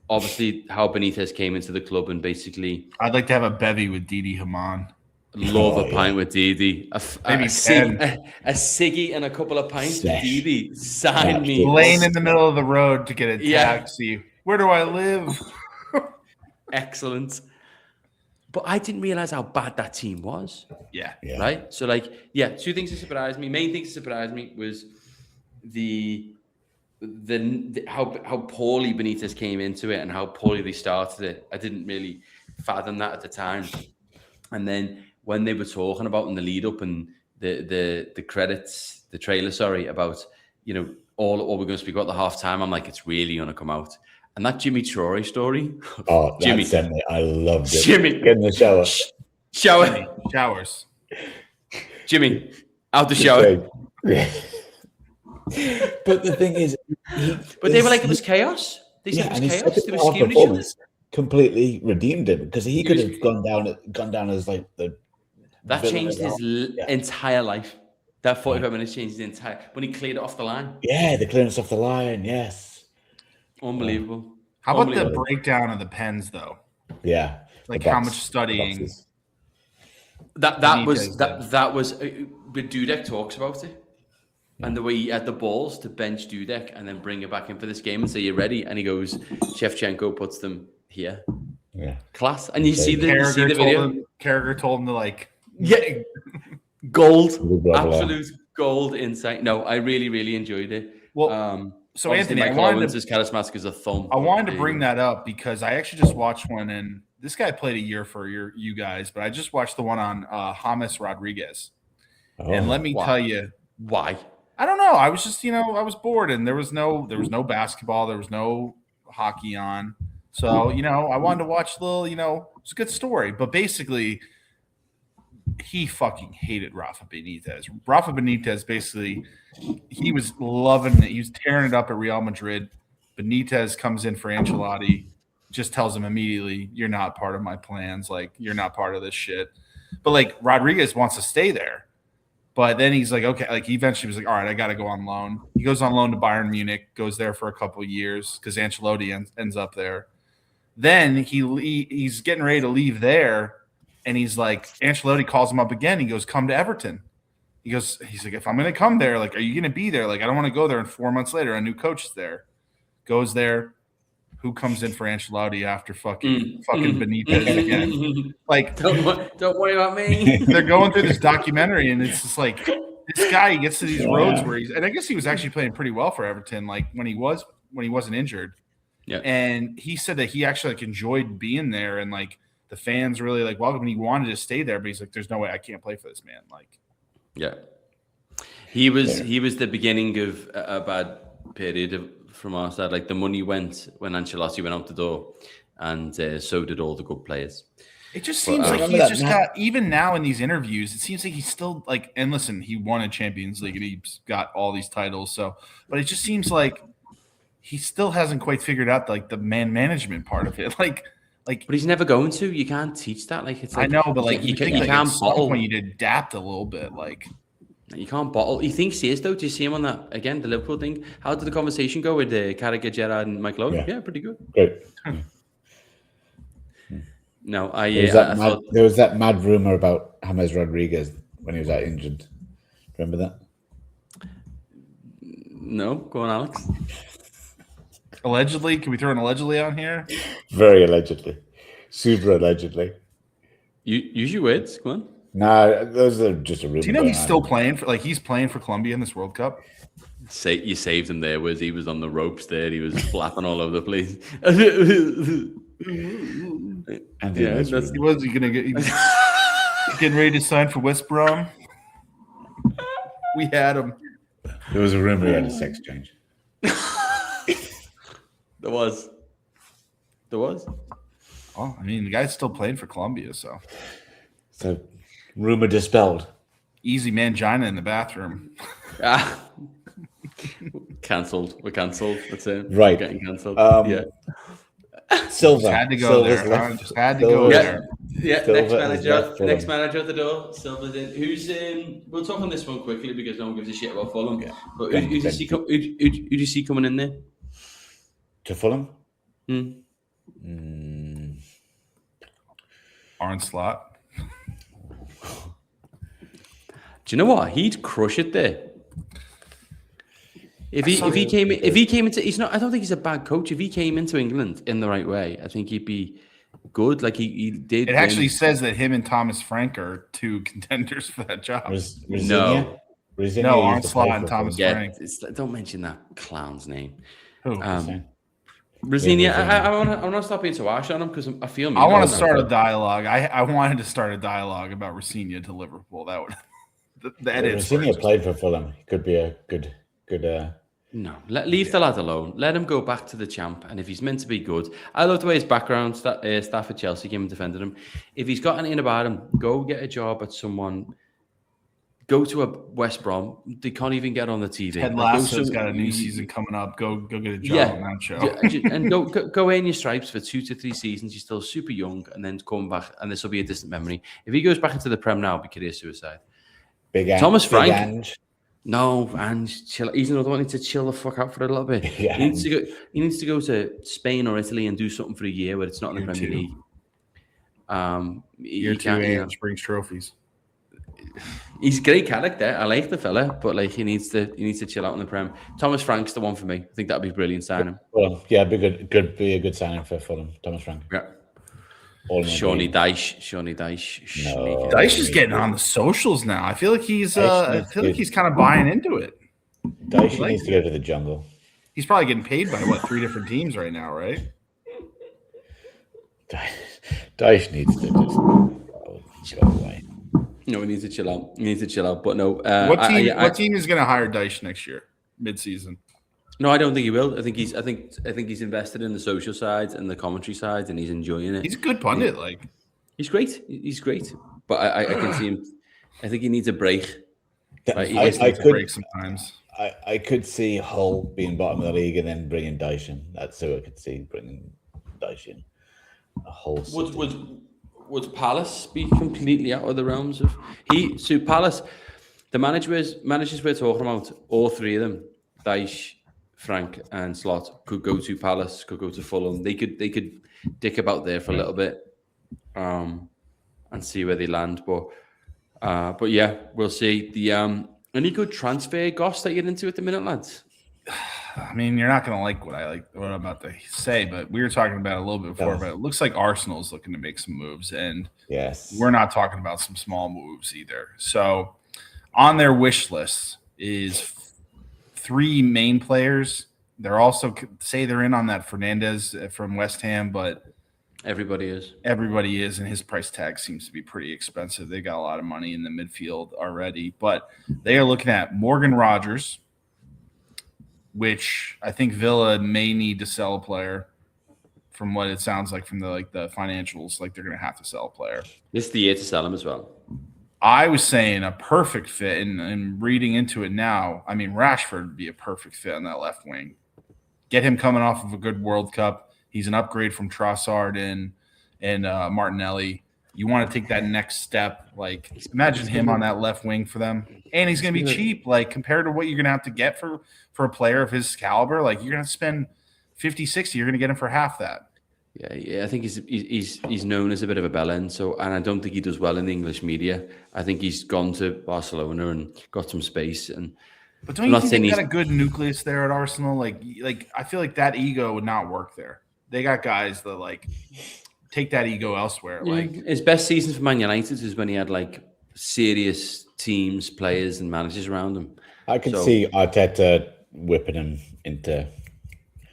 obviously how Benitez came into the club and basically... I'd like to have a bevy with Didi Hamann. Love a pint with Didi. Maybe a ciggy and a couple of pints with Didi. Sign me. Laying in the middle of the road to get a taxi. Yeah. Where do I live? Excellent. But I didn't realize how bad that team was. Yeah. Right? So, 2 things that surprised me. Main things that surprised me was the how poorly Benitez came into it and how poorly they started it. I didn't really fathom that at the time. And then when they were talking about in the lead up and the credits, the trailer, about, all we're going to speak about the half time, I'm like, it's really going to come out. And that Jimmy Traore story. Oh, Jimmy. I loved it. Jimmy. Get in the shower. Showers. Jimmy, out the shower. But the thing is... they were like, it was chaos. They said it was chaos. They were scheming each other. Completely redeemed him because he could have gone down as like the... That changed his entire life. That 45 minutes changed his entire... When he cleared it off the line. Yeah, the clearance off the line, yes. Unbelievable. How about the breakdown of the pens, though? Yeah. Like how much studying. That was... But Dudek talks about it. And the way he had the balls to bench Dudek and then bring it back in for this game and say, you're ready. And he goes, Shevchenko puts them here. Yeah. Class. And you see the video. Carragher told him to gold. Absolute gold insight. No, I really, really enjoyed it. Well, so Anthony, Mike Collins is charismatic as a thumb. I wanted to bring that up because I actually just watched one, and this guy played a year for you guys, but I just watched the one on James Rodriguez. And let me tell you. Why? I don't know. I was just, I was bored, and there was no basketball, there was no hockey on. So, I wanted to watch a little, it's a good story. But basically, he fucking hated Rafa Benitez. Rafa Benitez, basically, he was loving it. He was tearing it up at Real Madrid. Benitez comes in for Ancelotti, just tells him immediately, you're not part of my plans. Like, you're not part of this shit. But, Rodriguez wants to stay there. But then he's like, okay, he eventually was like, all right, I got to go on loan. He goes on loan to Bayern Munich, goes there for a couple of years because Ancelotti ends up there. Then he's getting ready to leave there, and he's like, Ancelotti calls him up again. He goes, come to Everton. He's like, if I'm going to come there, are you going to be there? I don't want to go there. And 4 months later, a new coach is there. Goes there. Who comes in for Ancelotti after fucking Benitez again? Don't worry about me. They're going through this documentary, and it's just this guy, he gets to these roads where and I guess he was actually playing pretty well for Everton, when he wasn't injured. Yeah. And he said that he actually enjoyed being there, and the fans really welcome him. He wanted to stay there, but he's like, there's no way I can't play for this man. Yeah. He was the beginning of a bad period from our side. The money went when Ancelotti went out the door, and so did all the good players. It just seems he's just got, even now in these interviews, it seems like he's still and listen, he won a Champions League and he's got all these titles. So, but it just seems like he still hasn't quite figured out the man management part of it. But he's never going to. You can't teach that. I know, but you can't bottle when you adapt a little bit. You can't bottle. He thinks he is, though. Do you see him on that again? The Liverpool thing. How did the conversation go with Carragher, Gerrard, and Mike Logan? Yeah, pretty good. Great. No, there was that mad rumor about James Rodriguez when he was out injured. Remember that? No, go on, Alex. Allegedly, can we throw an allegedly on here? Very allegedly, super allegedly. Use your words. Go on. Nah, those are just a rumor. Do you know he's still playing for he's playing for Colombia in this World Cup? You saved him there, whereas he was on the ropes there. He was flapping all over the place. Anthony West that's- He wasn't gonna get. He was getting ready to sign for West Brom. We had him. There was a rumor he had a sex change. There was. Well, I mean, the guy's still playing for Columbia, so So, rumor dispelled. easy mangina in the bathroom. Cancelled. We're cancelled. That's it. Right. We're getting cancelled. Yeah. Silver. Just had to go Silver's there. left- Just had to go Silver's- there. Yeah, Silver next is manager. left Fulham. Next manager at the door. Silver's in. Who's in? We'll talk on this one quickly because no one gives a shit about Fulham. Yeah. But who do you see coming in there? To Fulham? Arn Slot. Do you know what? He'd crush it there. If he came into, he's not. I don't think he's a bad coach. If he came into England in the right way, I think he'd be good. Like he did. It actually says that him and Thomas Frank are two contenders for that job. No. No, Arn Slot and Thomas Frank. Don't mention that clown's name. Who? Rosinia, I want to stop being so harsh on him because I feel. I want to start a dialogue. I wanted to start a dialogue about Rosinia to Liverpool. That would the edits. Rosinia played for Fulham. He could be a good. No, leave the lad alone. Let him go back to the champ. And if he's meant to be good, I love the way his background staff at Chelsea came and defended him. If he's got anything about him, go get a job at someone. Go to a West Brom. They can't even get on the TV. Ted Lasso's got a new season coming up. Go get a job on that show. And go in your stripes for 2 to 3 seasons. You're still super young, and then come back, and this will be a distant memory. If he goes back into the Prem now, it'll be career suicide. Thomas Frank. Ange. No, and chill. He's another one. Needs to chill the fuck out for a little bit. Yeah. He needs to go to Spain or Italy and do something for a year where it's not in the Premier League. Year 2 Ange brings trophies. He's a great character. I like the fella, but like he needs to chill out in the Prem. Thomas Frank's the one for me. I think that'd be brilliant signing. Well, yeah, be a good signing for Fulham. Thomas Frank. Yeah. Shawnee Dyche. No. Dyche is getting on the socials now. I feel like he's kind of buying into it. Dyche needs to go to the jungle. He's probably getting paid by 3 different teams right now, right? Dyche needs to just go away. No, he needs to chill out. But no. What team is going to hire Dyche next year, mid-season? No, I don't think he will. I think he's invested in the social side and the commentary side, and he's enjoying it. He's a good pundit. He's great. He's great. But I can see him. I think he needs a break. Right? I could break sometimes. I could see Hull being bottom of the league and then bringing Dyche in. That's who I could see bringing Dyche in. A whole. Would Palace be completely out of the realms of Palace? The managers we're talking about, all 3 of them, Dyche, Frank, and Slot, could go to Palace, could go to Fulham. They could dick about there for a little bit, and see where they land. But yeah, we'll see. The any good transfer goss that you're into at the minute, lads? I mean, you're not going to like what I'm about to say, but we were talking about it a little bit before. But it looks like Arsenal's looking to make some moves, and yes, we're not talking about some small moves either. So, on their wish list is 3 main players. They're also say they're in on that Fernandez from West Ham, but everybody is, and his price tag seems to be pretty expensive. They got a lot of money in the midfield already, but they are looking at Morgan Rogers, which I think Villa may need to sell a player. From what it sounds like from the financials, like they're going to have to sell a player. This is the year to sell him as well. I was saying a perfect fit, and reading into it now, I mean, Rashford would be a perfect fit on that left wing. Get him coming off of a good World Cup. He's an upgrade from Trossard and Martinelli. You want to take that next step. Like, imagine him on that left wing for them. And he's going to be cheap, like, compared to what you're going to have to get for a player of his caliber. Like, you're going to spend 50, 60. You're going to get him for half that. Yeah, I think he's known as a bit of a bellend. So, and I don't think he does well in the English media. I think he's gone to Barcelona and got some space. But don't you think they got a good nucleus there at Arsenal? Like I feel like that ego would not work there. They got guys that take that ego elsewhere. Yeah. His best season for Man United is when he had serious teams, players, and managers around him. I could see Arteta whipping him into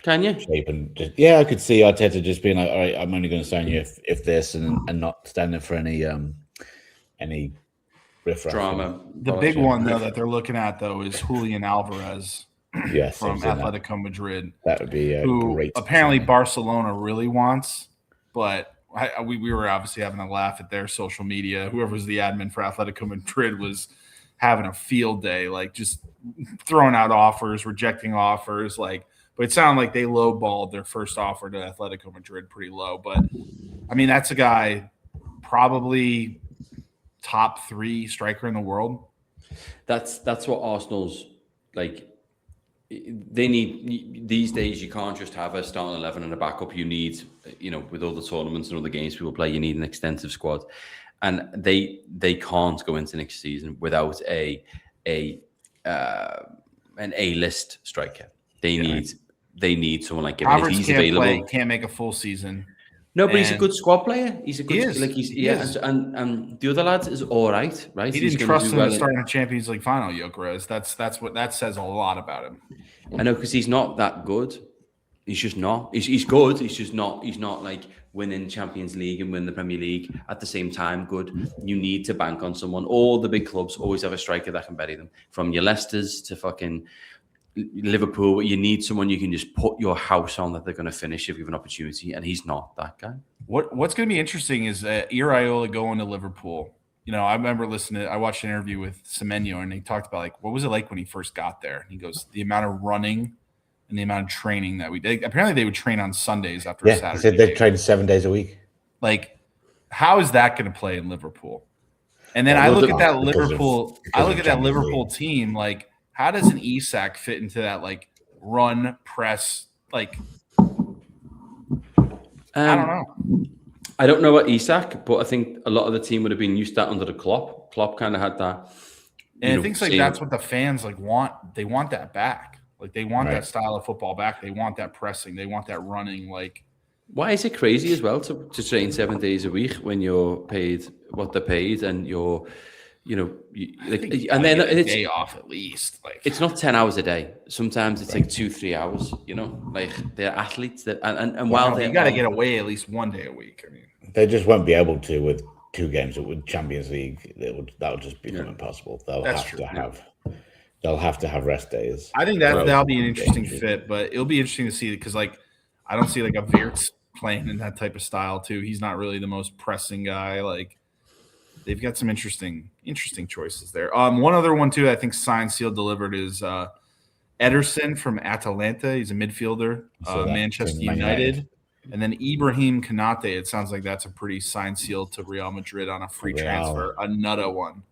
Can you? shape and I could see Arteta just being like, all right, I'm only going to sign you if this, and not standing for any riffraff Drama. The big one though that they're looking at though is Julian Alvarez Yes, from Atletico Madrid. That would be who great. Apparently Barcelona really wants, but we were obviously having a laugh at their social media. Whoever's the admin for Atletico Madrid was having a field day, like just throwing out offers, rejecting offers, like. But it sounded like they lowballed their first offer to Atletico Madrid pretty low. But I mean, that's a guy probably top 3 striker in the world. That's what Arsenal's like. They need these days. You can't just have a starting 11 and a backup. You need, with all the tournaments and all the games people play, you need an extensive squad, and they can't go into next season without an A-list striker. They need someone like him. Roberts He's available. Can't make a full season. No, but he's a good squad player. He's a good, he is. And the other lads is all right, right? He didn't trust him to start in a Champions League final, Gyökeres. That's what that says a lot about him. I know, because he's not that good. He's just not. He's good. He's just not. He's not like winning Champions League and win the Premier League at the same time. Good. You need to bank on someone. All the big clubs always have a striker that can bury them. From your Leicesters to fucking Liverpool, you need someone you can just put your house on that they're going to finish if you have an opportunity, and he's not that guy. What's going to be interesting is Iraola going to Liverpool. I remember I watched an interview with Semenyo, and he talked about like what was it like when he first got there. And he goes, the amount of running and the amount of training that we did. Apparently, they would train on Sundays after a Saturday. He said they'd train 7 days a week. Like, how is that going to play in Liverpool? And then I look at that Liverpool. I look at that Liverpool team like. How does an Isak fit into that, like, run, press, like, I don't know. I don't know about Isak, but I think a lot of the team would have been used to that under the Klopp. Klopp kind of had that. And I think that's what the fans, like, want. They want that back. Like, they want that style of football back. They want that pressing. They want that running, like. Why is it crazy as well to train 7 days a week when you're paid what they're paid and you're – and then it's day off at least. Like it's not 10 hours a day. Sometimes it's like 2-3 hours. Like they're athletes that and while you got to get away at least 1 day a week. I mean, they just won't be able to with 2 games with Champions League. That would just become impossible. They'll have to have rest days. I think that'll be an interesting fit, but it'll be interesting to see because like I don't see like a Wirtz playing in that type of style too. He's not really the most pressing guy. Like. They've got some interesting choices there. One other one too, I think signed, sealed, delivered is Ederson from Atalanta. He's a midfielder, Manchester United. And then Ibrahim Konate. It sounds like that's a pretty signed, sealed to Real Madrid on a free transfer. Another one.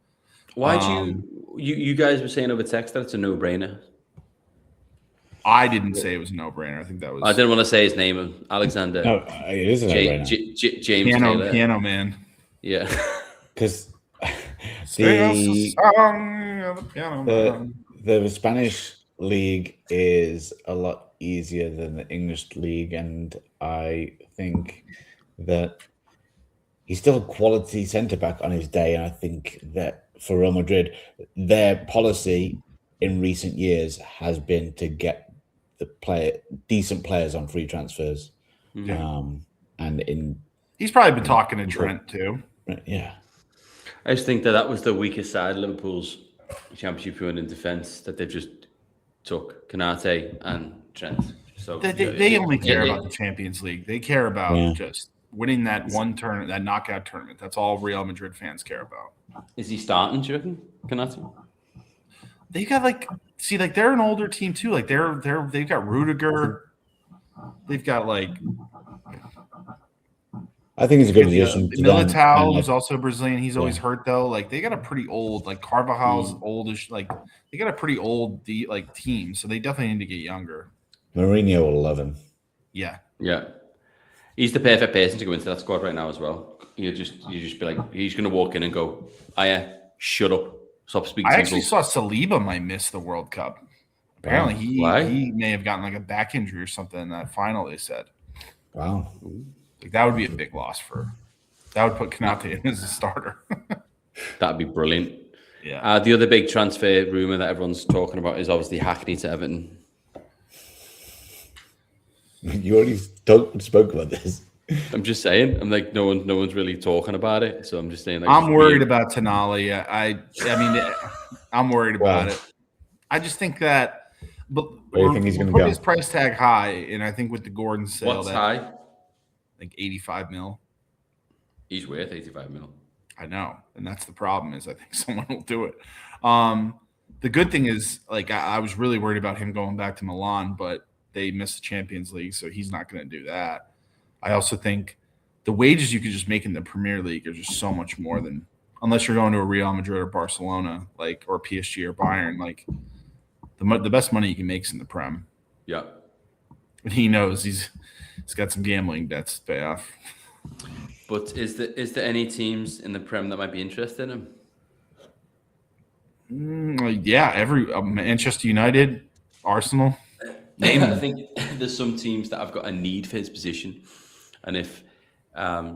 Why do you guys were saying over text that it's a no-brainer? I didn't say it was a no-brainer. I think that was. I didn't want to say his name, Alexander. No, it is a no-brainer. James Taylor. Piano man. Yeah. Because the Spanish league is a lot easier than the English league, and I think that he's still a quality centre back on his day. And I think that for Real Madrid, their policy in recent years has been to get decent players on free transfers. Yeah. He's probably been talking to Trent too. Yeah. I just think that was the weakest side of Liverpool's championship run in defence, that they've just took Konate and Trent. So they only care about the Champions League. They care about just winning that one tournament, that knockout tournament. That's all Real Madrid fans care about. Is he starting, do you reckon, Konate? They got they're an older team too. Like they've got Rudiger. They've got like. I think it's a good addition. Militao, who's also Brazilian, he's always hurt though. Like they got a pretty old, like Carvajal's oldish. Like they got a pretty old team, so they definitely need to get younger. Mourinho will love him. Yeah. He's the perfect person to go into that squad right now as well. You just be like, he's going to walk in and go, shut up, stop speaking. I actually saw Saliba might miss the World Cup. Apparently, he may have gotten like a back injury or something in that final. They said. Wow. Like that would be a big loss that would put Konate in as a starter. That'd be brilliant. Yeah. The other big transfer rumor that everyone's talking about is obviously Hackney to Everton. You already spoke about this. I'm just saying. I'm like, no one's really talking about it. So I'm just saying. Like, I'm worried about Tonali. I mean, I'm worried about Well, it. I just think that, but Where do you think he's gonna put go? his price tag high, and I think with the Gordon sale, what's that high? like 85 mil. He's worth 85 mil. I know, and that's the problem. Is I think someone will do it. The good thing is, like, I was really worried about him going back to Milan, but they missed the Champions League, so he's not going to do that. I also think the wages you could just make in the Premier League are just so much more than, unless you're going to a Real Madrid or Barcelona, like, or PSG or Bayern, like the best money you can make is in the Prem. Yeah. And he knows he's got some gambling debts to pay off. But is there any teams in the Prem that might be interested in him? Yeah, Manchester United, Arsenal. I think there's some teams that have got a need for his position, and if I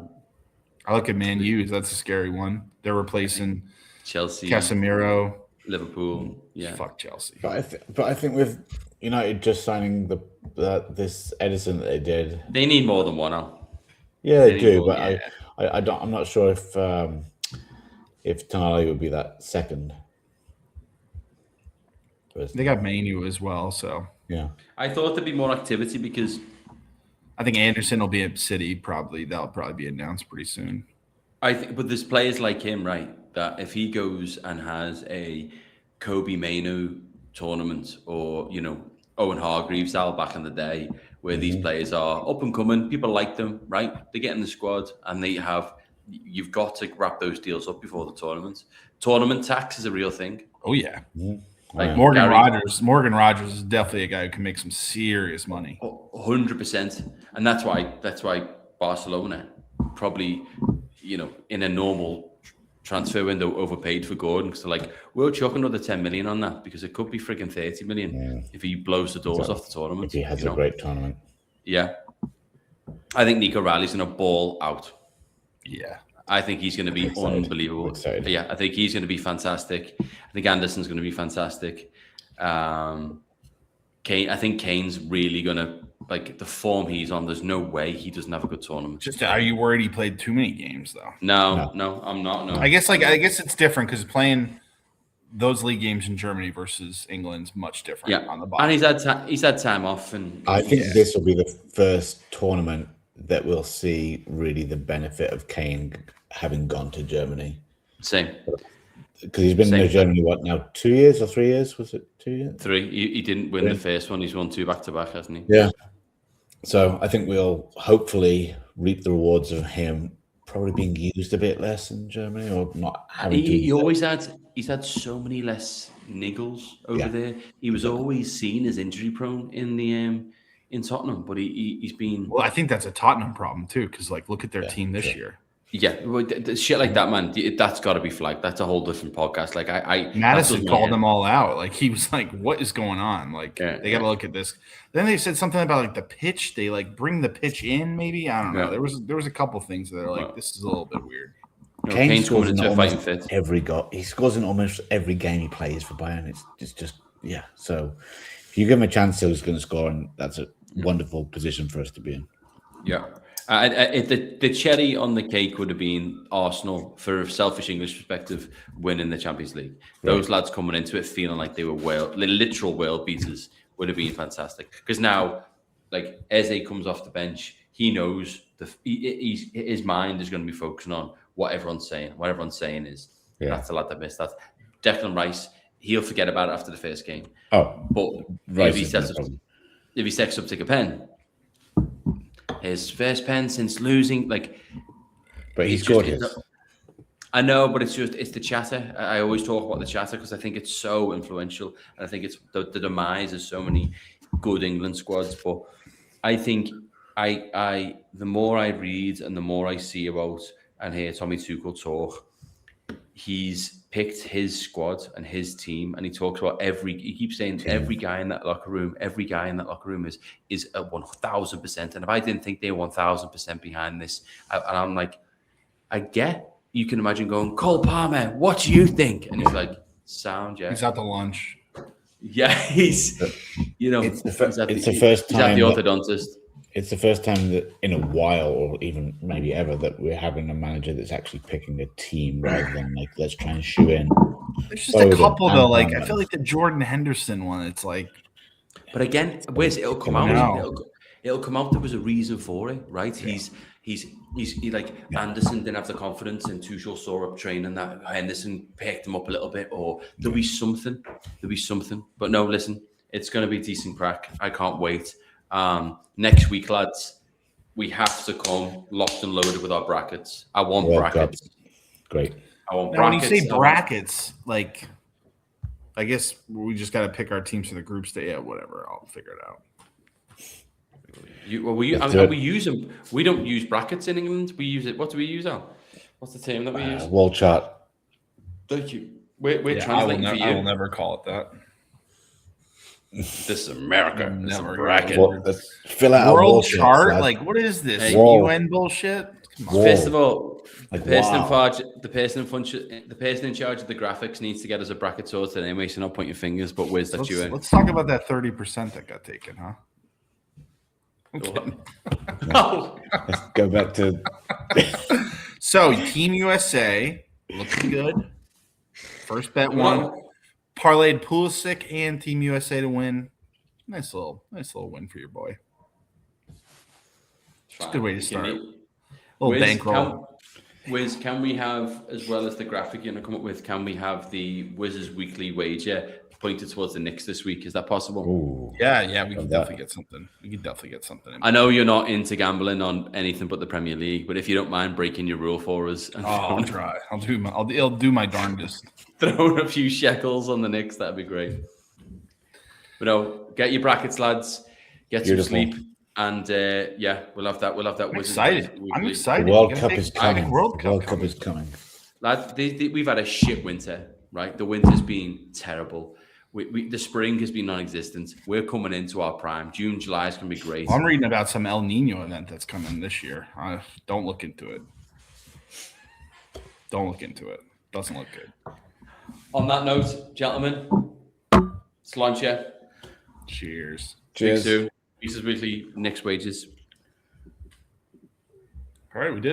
look at Man U, that's a scary one. They're replacing Chelsea, Casemiro, Liverpool, yeah, fuck Chelsea. But I think with United just signing this Edison that they did, they need more than one now. yeah, they do. more, But yeah. I'm not sure if Tonali would be that second. They got Manu as well, so Yeah. I thought there'd be more activity because I think Anderson will be at City probably. That'll probably be announced pretty soon. I think, but there's players like him, right? That if he goes and has a Kobe Manu tournament, or Owen Hargreaves style back in the day, where these players are up and coming, people like them, right? They get in the squad, and you've got to wrap those deals up before the tournament. Tournament tax is a real thing. Oh yeah, Like Morgan Rogers. Morgan Rogers is definitely a guy who can make some serious money. 100%, and that's why Barcelona probably, in a normal transfer window, overpaid for Gordon, because they're like, we'll chuck another 10 million on that because it could be frigging 30 million if he blows the doors off the tournament. If he has a great tournament. Yeah, I think Nico Riley's going to ball out. Yeah. I think he's going to be unbelievable. Excited. Yeah, I think he's going to be fantastic. I think Anderson's going to be fantastic. Kane, I think Kane's really going to, like, the form he's on, there's no way he doesn't have a good tournament. Just, are you worried he played too many games though? No, I'm not. No, I guess it's different because playing those league games in Germany versus England's much different. Yeah, on the bottom. and he's had time off, and I think this will be the first tournament that we'll see really the benefit of Kane having gone to Germany. Same. Because he's been in Germany, what now, 2 years or 3 years? Was it 2 years? 3. He didn't win the first one. He's won 2 back-to-back, hasn't he? Yeah. So I think we'll hopefully reap the rewards of him probably being used a bit less in Germany, or not having to. He's had so many less niggles over there. He was always seen as injury prone in Tottenham, but he's been. Well, I think that's a Tottenham problem too, because look at their team this year. Yeah, well, shit like that, man. That's got to be flagged. That's a whole different podcast. Like Madison called them all out. Like he was like, "What is going on?" Like they got to look at this. Then they said something about the pitch. They bring the pitch in. Maybe I don't know. There was a couple things that are like, this is a little bit weird. Kane's coming into a fighting fit. He scores in almost every game he plays for Bayern. It's just So if you give him a chance, he's going to score, and that's a wonderful position for us to be in. Yeah. The cherry on the cake would have been Arsenal, for a selfish English perspective, winning the Champions League. Those lads coming into it feeling like they were literal world beaters would have been fantastic. Because now, like, Eze comes off the bench, he knows his mind is going to be focusing on what everyone's saying. What everyone's saying is that's the lad that missed that. Declan Rice, he'll forget about it after the first game. Oh, but Rice if he sets up to take a pen. His first pen since losing, but he scored his. I know, but it's the chatter. I always talk about the chatter because I think it's so influential, and I think it's the demise of so many good England squads. But I think the more I read and the more I see about and hear Tommy Tuchel talk, he's picked his squad and his team, and he talks about he keeps saying every guy in that locker room is at 1,000%. And if I didn't think they were 1,000% behind this, and I'm like, you can imagine going, Cole Palmer, what do you think? And he's like, sound, yeah. He's at the lunch. Yeah, he's, it's the first he's time at the orthodontist. It's the first time that in a while, or even maybe ever, that we're having a manager that's actually picking a team rather than like let's try and shoe in. There's just a couple though. Like I Palmer. feel like the Jordan Henderson one. It's like, But again, it'll come out. No. It'll come out. There was a reason for it, right? He's like Anderson didn't have the confidence, and Tuchel saw up training that Henderson picked him up a little bit, or there'll be something. There'll be something. But no, listen, it's going to be decent crack. I can't wait. Next week, lads, we have to come locked and loaded with our brackets. I want World brackets. Cup. Great. I want when you brackets. say brackets, like, I guess we just got to pick our teams for the group stage. Yeah, whatever. I'll figure it out. We use them. We don't use brackets in England. We use it. What do we use, Al? What's the term that we use? Wall chart. Thank you. We're Yeah, translating for you. I will never call it that. This is America. This is Never. bracket. Let's fill out a wall World chart? lad. Like, what is this? Hey, UN bullshit? Come on. Wall. First of all, Like, the person wow. the person in charge of the graphics needs to get us a bracket sorted anyway. So not point your fingers, but where's that you in? Let's talk about that 30% that got taken, huh? Oh. Let's go back to So Team USA looking good. First bet won. Parlayed Pulisic and Team USA to win. Nice little win for your boy. It's a good way to start. Little bankroll. Wiz, can we have, as well as the graphic you're going to come up with, can we have the Wiz's weekly wager pointed towards the Knicks this week? Is that possible? ooh, Yeah, we can definitely get something. We can definitely get something in. I know you're not into gambling on anything but the Premier League, but if you don't mind breaking your rule for us and I'll try. I'll do my darndest. throwing a few shekels on the Knicks, that'd be great. But no, get your brackets, lads. Get Beautiful. some sleep. And yeah, we'll have that. I'm excited. I'm the excited. World Cup is coming. The World World Cup Cup is coming. Lads, we've had a shit winter, right? The winter's been terrible. The spring has been non-existent. We're coming into our prime. June, July is going to be great. I'm reading about some El Nino event that's coming this year. Don't look into it. Doesn't look good. On that note, gentlemen, Sláinte. Cheers. Cheers. Speak soon. Pieces Weekly, Knicks wages. All right, we did.